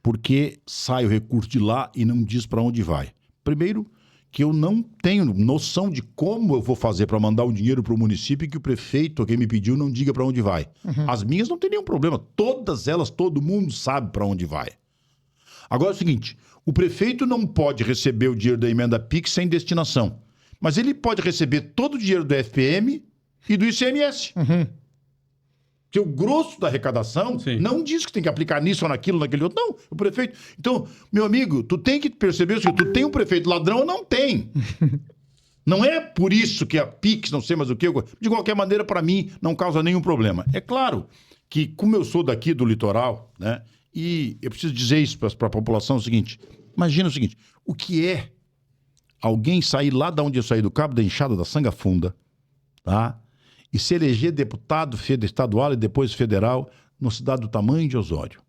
porque sai o recurso de lá e não diz para onde vai. Primeiro, que eu não tenho noção de como eu vou fazer para mandar o dinheiro para o município e que o prefeito, quem me pediu, não diga para onde vai. As minhas não tem nenhum problema, todas elas, todo mundo sabe para onde vai. Agora é o seguinte, o prefeito não pode receber o dinheiro da emenda PIX sem destinação, mas ele pode receber todo o dinheiro do FPM e do ICMS. Porque o grosso da arrecadação não diz que tem que aplicar nisso ou naquilo, naquele outro. Não, o prefeito... Então, meu amigo, tu tem que perceber o seguinte, tu tem um prefeito ladrão ou não tem. Não é por isso que a PIX, não sei mais o que, de qualquer maneira, para mim, não causa nenhum problema. É claro que, como eu sou daqui do litoral, né, e eu preciso dizer isso para a população, é o seguinte, imagina o seguinte, o que é alguém sair lá de onde eu saí, do Cabo da Enxada da Sanga Funda, tá? E se eleger deputado estadual e depois federal numa cidade do tamanho de Osório.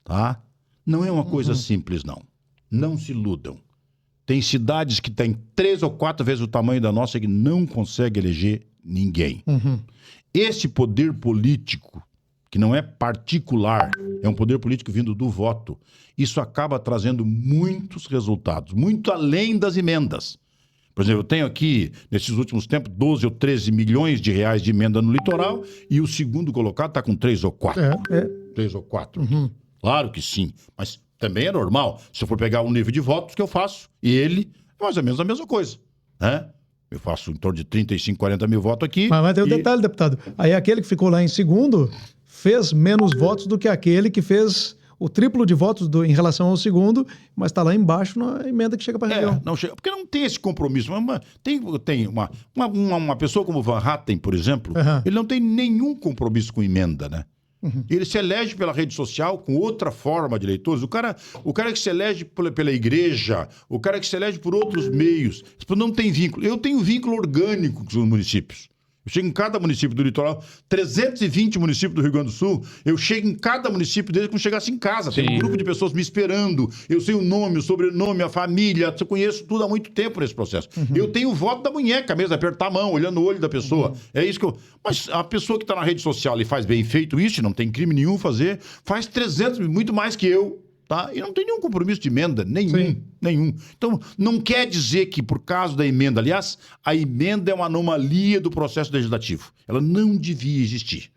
Tá? Não é uma coisa simples, não. Não se iludam. Tem cidades que têm 3 ou 4 vezes o tamanho da nossa que não consegue eleger ninguém. Esse poder político, que não é particular, é um poder político vindo do voto, isso acaba trazendo muitos resultados, muito além das emendas. Por exemplo, eu tenho aqui, nesses últimos tempos, 12 ou 13 milhões de reais de emenda no litoral e o segundo colocado está com 3 ou 4. 3 ou 4. Claro que sim, mas também é normal. Se eu for pegar o nível de votos que eu faço, e ele, é mais ou menos a mesma coisa, né? Eu faço em torno de 35, 40 mil votos aqui. Mas tem um detalhe, deputado. Aí aquele que ficou lá em segundo fez menos votos do que aquele que fez o triplo de votos em relação ao segundo, mas está lá embaixo na emenda que chega para a região. Não chega, porque não tem esse compromisso. Tem uma pessoa como o Van Hatten, por exemplo, ele não tem nenhum compromisso com emenda, né? Ele se elege pela rede social com outra forma de eleitores. O cara que se elege pela igreja, o cara que se elege por outros meios, não tem vínculo. Eu tenho vínculo orgânico com os municípios. Eu chego em cada município do litoral, 320 municípios do Rio Grande do Sul, eu chego em cada município desde que eu chegasse em casa. Tem um grupo de pessoas me esperando, eu sei o nome, o sobrenome, a família, eu conheço tudo há muito tempo nesse processo. Eu tenho o voto da munheca mesmo, apertar a mão, olhando o olho da pessoa. É isso que eu... Mas a pessoa que está na rede social e faz bem feito isso, não tem crime nenhum fazer, faz 300, muito mais que eu. Tá? E não tem nenhum compromisso de emenda, nenhum. Então, não quer dizer que por causa da emenda, aliás, a emenda é uma anomalia do processo legislativo. Ela não devia existir.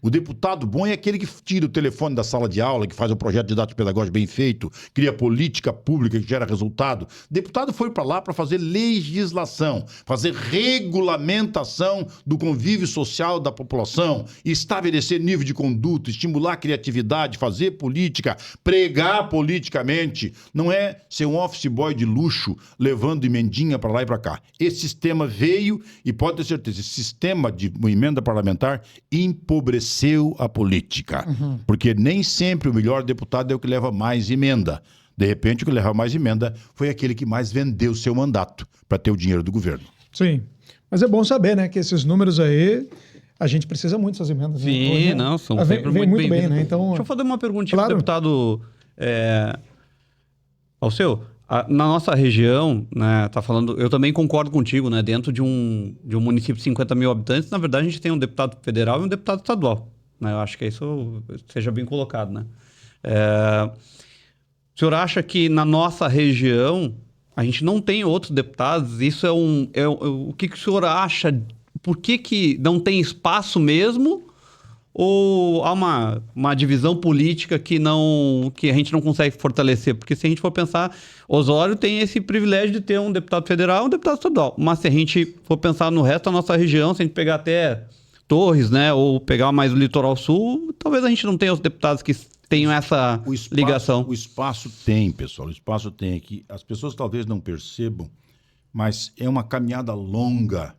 O deputado bom é aquele que tira o telefone da sala de aula, que faz um projeto didático pedagógico bem feito, cria política pública que gera resultado. O deputado foi para lá para fazer legislação, fazer regulamentação do convívio social da população, estabelecer nível de conduta, estimular a criatividade, fazer política, pregar politicamente. Não é ser um office boy de luxo levando emendinha para lá e para cá. Esse sistema veio e pode ter certeza, esse sistema de emenda parlamentar empobreceu enriqueceu a política. Porque nem sempre o melhor deputado é o que leva mais emenda. De repente, o que leva mais emenda foi aquele que mais vendeu seu mandato para ter o dinheiro do governo. Sim. Mas é bom saber, né, que esses números aí, a gente precisa muito dessas emendas. Sim, Hoje, não, são vem sempre muito muito bem, bem-vindas. né? Então, Deixa eu fazer uma perguntinha claro. pro deputado Alceu. Na nossa região, né, tá falando, eu também concordo contigo, né? Dentro de um município de 50 mil habitantes, na verdade, a gente tem um deputado federal e um deputado estadual. Né? Eu acho que isso seja bem colocado, né? O senhor acha que na nossa região a gente não tem outros deputados? Isso o que o senhor acha? Por que não tem espaço mesmo? Ou há uma divisão política que a gente não consegue fortalecer? Porque se a gente for pensar, Osório tem esse privilégio de ter um deputado federal e um deputado estadual. Mas se a gente for pensar no resto da nossa região, se a gente pegar até Torres, né, ou pegar mais o litoral sul, talvez a gente não tenha os deputados que tenham essa ligação. O espaço tem, pessoal. O espaço tem aqui. As pessoas talvez não percebam, mas é uma caminhada longa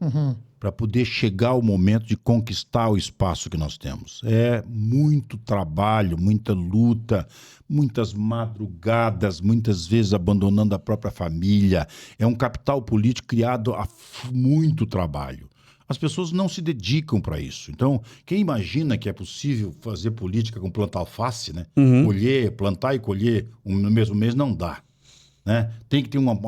para poder chegar ao momento de conquistar o espaço que nós temos. É muito trabalho, muita luta, muitas madrugadas, muitas vezes abandonando a própria família. É um capital político criado a muito trabalho. As pessoas não se dedicam para isso. Então, quem imagina que é possível fazer política com plantar alface, né? Plantar e colher no mesmo mês, não dá. Né? Tem que ter uma...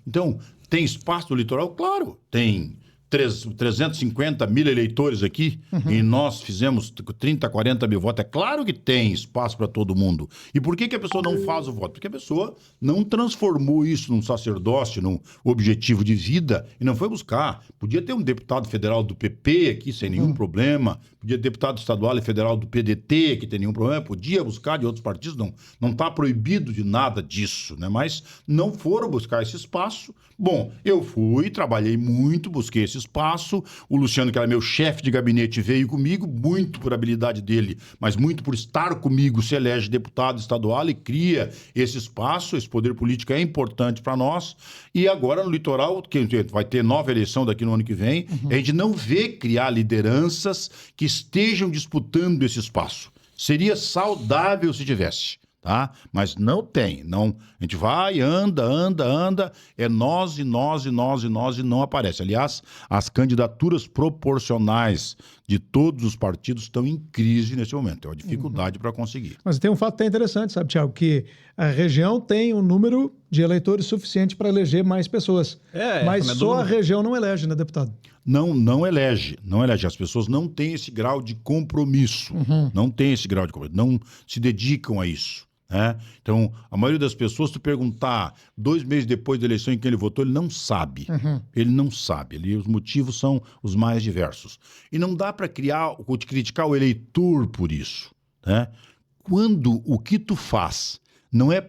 Então, tem espaço no litoral? Claro, tem 350 mil eleitores aqui e nós fizemos 30, 40 mil votos. É claro que tem espaço para todo mundo. E por que a pessoa não faz o voto? Porque a pessoa não transformou isso num sacerdócio, num objetivo de vida e não foi buscar. Podia ter um deputado federal do PP aqui sem nenhum problema, podia ter deputado estadual e federal do PDT que tem nenhum problema, podia buscar de outros partidos, não está proibido de nada disso, né? Mas não foram buscar esse espaço. Bom, eu fui, trabalhei muito, busquei esse espaço. O Luciano, que era meu chefe de gabinete, veio comigo, muito por habilidade dele, mas muito por estar comigo, se elege deputado estadual e cria esse espaço. Esse poder político é importante para nós. E agora no litoral, que vai ter nova eleição daqui no ano que vem, a gente não vê criar lideranças que estejam disputando esse espaço. Seria saudável se tivesse. Tá? Mas não tem, não. A gente vai, anda, é nós e não aparece. Aliás, as candidaturas proporcionais de todos os partidos estão em crise nesse momento. É uma dificuldade para conseguir. Mas tem um fato até interessante, sabe, Thiago, que a região tem um número de eleitores suficiente para eleger mais pessoas. Mas só a região não elege, né, deputado? Não elege. As pessoas não têm esse grau de compromisso. Não têm esse grau de compromisso. Não se dedicam a isso. Né? Então, a maioria das pessoas, tu perguntar 2 meses depois da eleição em quem ele votou, ele não sabe. Ele não sabe. Os motivos são os mais diversos. E não dá para criticar o eleitor por isso. Né? Quando o que tu faz não é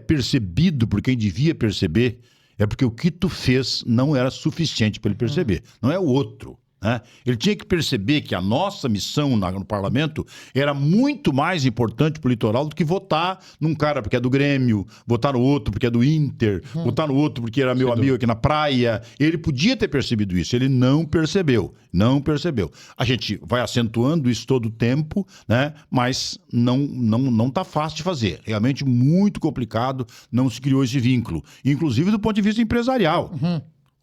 percebido por quem devia perceber, é porque o que tu fez não era suficiente para ele perceber. Não é o outro. Né? Ele tinha que perceber que a nossa missão no parlamento era muito mais importante para o litoral do que votar num cara porque é do Grêmio, votar no outro porque é do Inter, votar no outro porque era meu amigo aqui na praia. Ele podia ter percebido isso, ele não percebeu. A gente vai acentuando isso todo o tempo, né? Mas não tá fácil de fazer. Realmente muito complicado, não se criou esse vínculo. Inclusive do ponto de vista empresarial.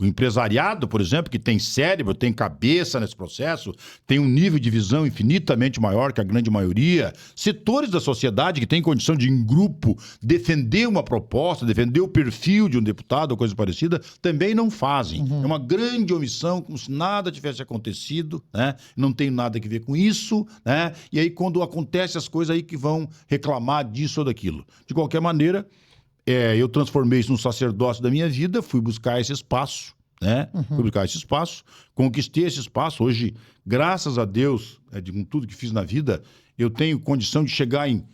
O empresariado, por exemplo, que tem cérebro, tem cabeça nesse processo, tem um nível de visão infinitamente maior que a grande maioria. Setores da sociedade que têm condição de, em grupo, defender uma proposta, defender o perfil de um deputado ou coisa parecida, também não fazem. É uma grande omissão, como se nada tivesse acontecido, né? Não tem nada a ver com isso, né? E aí, quando acontece as coisas aí que vão reclamar disso ou daquilo. De qualquer maneira... eu transformei isso num sacerdócio da minha vida, fui buscar esse espaço, né? Conquistei esse espaço. Hoje, graças a Deus, com tudo que fiz na vida, eu tenho condição de chegar em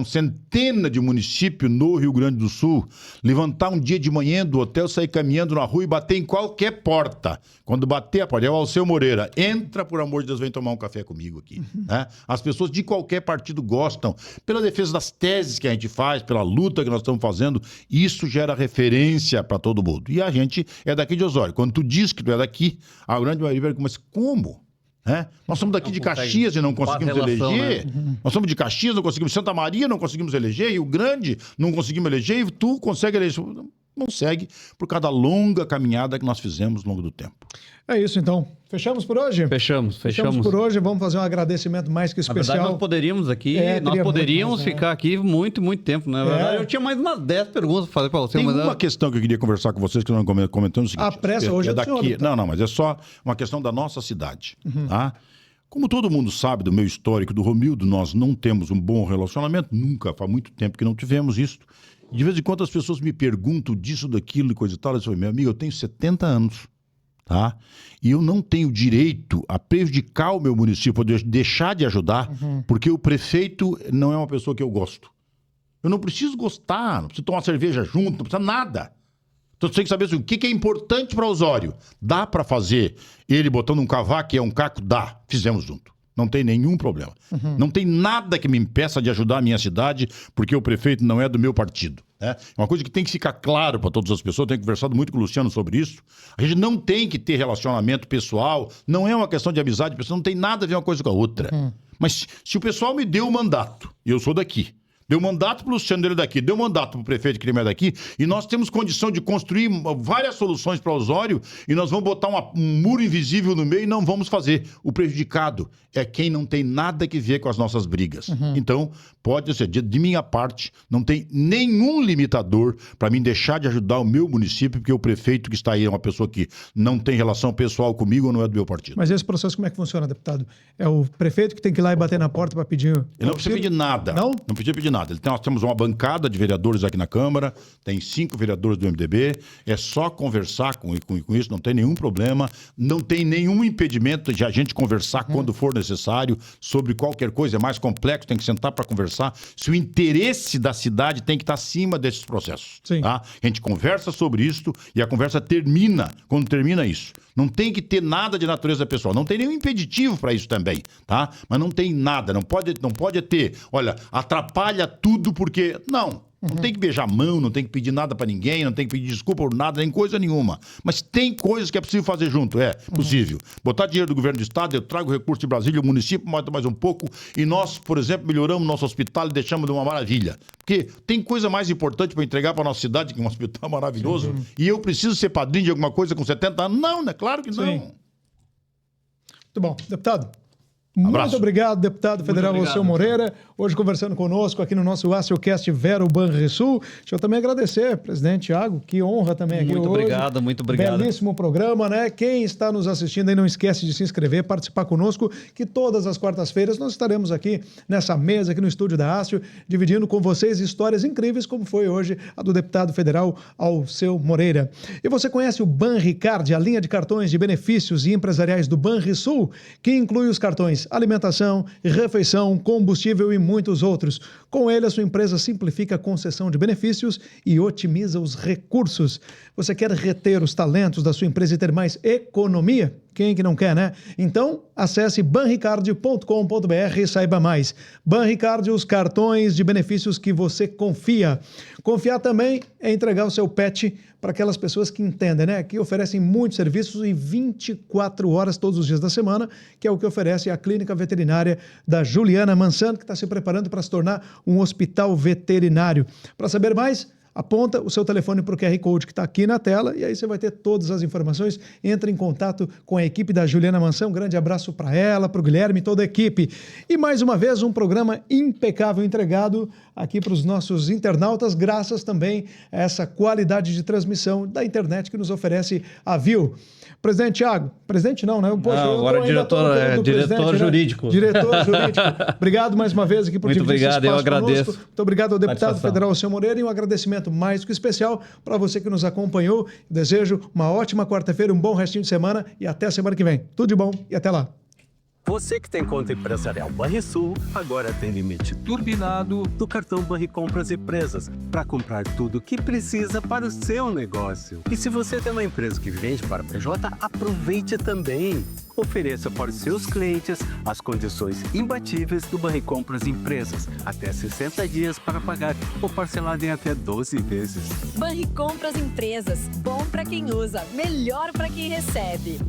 centena de municípios no Rio Grande do Sul, levantar um dia de manhã do hotel, sair caminhando na rua e bater em qualquer porta. Quando bater a porta, é o Alceu Moreira, entra, por amor de Deus, vem tomar um café comigo aqui. Né? As pessoas de qualquer partido gostam, pela defesa das teses que a gente faz, pela luta que nós estamos fazendo, isso gera referência para todo mundo. E a gente é daqui de Osório. Quando tu diz que tu é daqui, a grande maioria vai dizer, mas como? Né? Nós somos daqui de Caxias e não conseguimos eleger. Né? Nós somos de Caxias, não conseguimos. Santa Maria não conseguimos eleger. Rio Grande não conseguimos eleger. E tu consegue eleger. Não consegue por causa da longa caminhada que nós fizemos ao longo do tempo. É isso, então. Fechamos por hoje? Fechamos. Por hoje. Vamos fazer um agradecimento mais que especial. Na verdade, nós poderíamos aqui, ficar aqui muito tempo. Na verdade, eu tinha mais umas 10 perguntas para fazer para você. Tem uma questão que eu queria conversar com vocês, que nós comentamos o seguinte. A pressa hoje é daqui. Não, mas é só uma questão da nossa cidade. Tá? Como todo mundo sabe do meu histórico, do Romildo, nós não temos um bom relacionamento, nunca, faz muito tempo que não tivemos isso. De vez em quando as pessoas me perguntam disso, daquilo e coisa e tal. Eu falo, meu amigo, eu tenho 70 anos, tá? E eu não tenho direito a prejudicar o meu município, deixar de ajudar, porque o prefeito não é uma pessoa que eu gosto. Eu não preciso gostar, não preciso tomar cerveja junto, não precisa nada. Então você tem que saber assim, o que é importante para Osório. Dá para fazer ele botando um cavaco, que é um caco? Dá. Fizemos junto. Não tem nenhum problema. Não tem nada que me impeça de ajudar a minha cidade, porque o prefeito não é do meu partido. Né? É uma coisa que tem que ficar claro para todas as pessoas. Eu tenho conversado muito com o Luciano sobre isso. A gente não tem que ter relacionamento pessoal. Não é uma questão de amizade pessoal. Não tem nada a ver uma coisa com a outra. Mas se o pessoal me deu o mandato, e eu sou daqui, deu mandato para o Luciano, dele daqui, deu mandato para o prefeito que ele é daqui, e nós temos condição de construir várias soluções para Osório, e nós vamos botar um muro invisível no meio e não vamos fazer. O prejudicado é quem não tem nada que ver com as nossas brigas. Então, pode ser, de minha parte, não tem nenhum limitador para mim deixar de ajudar o meu município, porque o prefeito que está aí é uma pessoa que não tem relação pessoal comigo ou não é do meu partido. Mas esse processo como é que funciona, deputado? É o prefeito que tem que ir lá e bater na porta para pedir... Ele não precisa pedir nada. Não? Não precisa pedir nada. Nós temos uma bancada de vereadores aqui na Câmara, tem 5 vereadores do MDB, é só conversar com isso, não tem nenhum problema, não tem nenhum impedimento de a gente conversar quando for necessário sobre qualquer coisa, é mais complexo, tem que sentar para conversar. Se o interesse da cidade tem que estar acima desses processos. Tá? A gente conversa sobre isso e a conversa termina quando termina isso. Não tem que ter nada de natureza pessoal, não tem nenhum impeditivo para isso também, tá? Mas não tem nada, não pode ter, olha, atrapalha tudo porque... Não tem que beijar a mão, não tem que pedir nada pra ninguém, não tem que pedir desculpa por nada, nem coisa nenhuma. Mas tem coisas que é possível fazer junto, é possível. Botar dinheiro do governo do estado, eu trago recurso de Brasília, o município mais um pouco, e nós, por exemplo, melhoramos nosso hospital e deixamos de uma maravilha. Porque tem coisa mais importante para entregar para nossa cidade, que é um hospital maravilhoso, e eu preciso ser padrinho de alguma coisa com 70 anos? Não, né? Claro que não. Muito bom. Deputado, muito obrigado, deputado federal Alceu Moreira, hoje conversando conosco aqui no nosso AcioCast Vero Banrisul. Deixa eu também agradecer, presidente Thiago, que honra também aqui hoje. Muito obrigado. Belíssimo programa, né? Quem está nos assistindo aí não esquece de se inscrever, participar conosco, que todas as quartas-feiras nós estaremos aqui nessa mesa, aqui no estúdio da Ácio, dividindo com vocês histórias incríveis, como foi hoje a do deputado federal Alceu Moreira. E você conhece o Banricard, a linha de cartões de benefícios e empresariais do Banrisul, que inclui os cartões alimentação, refeição, combustível e muitos outros. Com ele, a sua empresa simplifica a concessão de benefícios e otimiza os recursos. Você quer reter os talentos da sua empresa e ter mais economia? Quem que não quer, né? Então, acesse banricard.com.br e saiba mais. Banricard, os cartões de benefícios que você confia. Confiar também é entregar o seu pet para aquelas pessoas que entendem, né? Que oferecem muitos serviços e 24 horas todos os dias da semana, que é o que oferece a Clínica Veterinária da Juliana Mansano, que está se preparando para se tornar um hospital veterinário. Para saber mais, aponta o seu telefone para o QR Code que está aqui na tela e aí você vai ter todas as informações. Entre em contato com a equipe da Juliana Mansão. Um grande abraço para ela, para o Guilherme e toda a equipe. E mais uma vez um programa impecável entregado aqui para os nossos internautas, graças também a essa qualidade de transmissão da internet que nos oferece a Viu. Presidente Thiago, presidente não, né? Poxa, não, agora diretor jurídico. Né? Diretor jurídico. Obrigado mais uma vez aqui por dividir esse espaço. Muito obrigado, eu agradeço. Muito obrigado ao deputado federal Alceu Moreira e um agradecimento mais que especial para você que nos acompanhou. Desejo uma ótima quarta-feira, um bom restinho de semana e até a semana que vem. Tudo de bom e até lá. Você que tem conta empresarial Banrisul, agora tem limite turbinado do cartão Banricompras Empresas para comprar tudo o que precisa para o seu negócio. E se você tem uma empresa que vende para PJ, aproveite também. Ofereça para os seus clientes as condições imbatíveis do Banricompras Empresas. Até 60 dias para pagar ou parcelado em até 12 vezes. Banricompras Empresas. Bom para quem usa, melhor para quem recebe.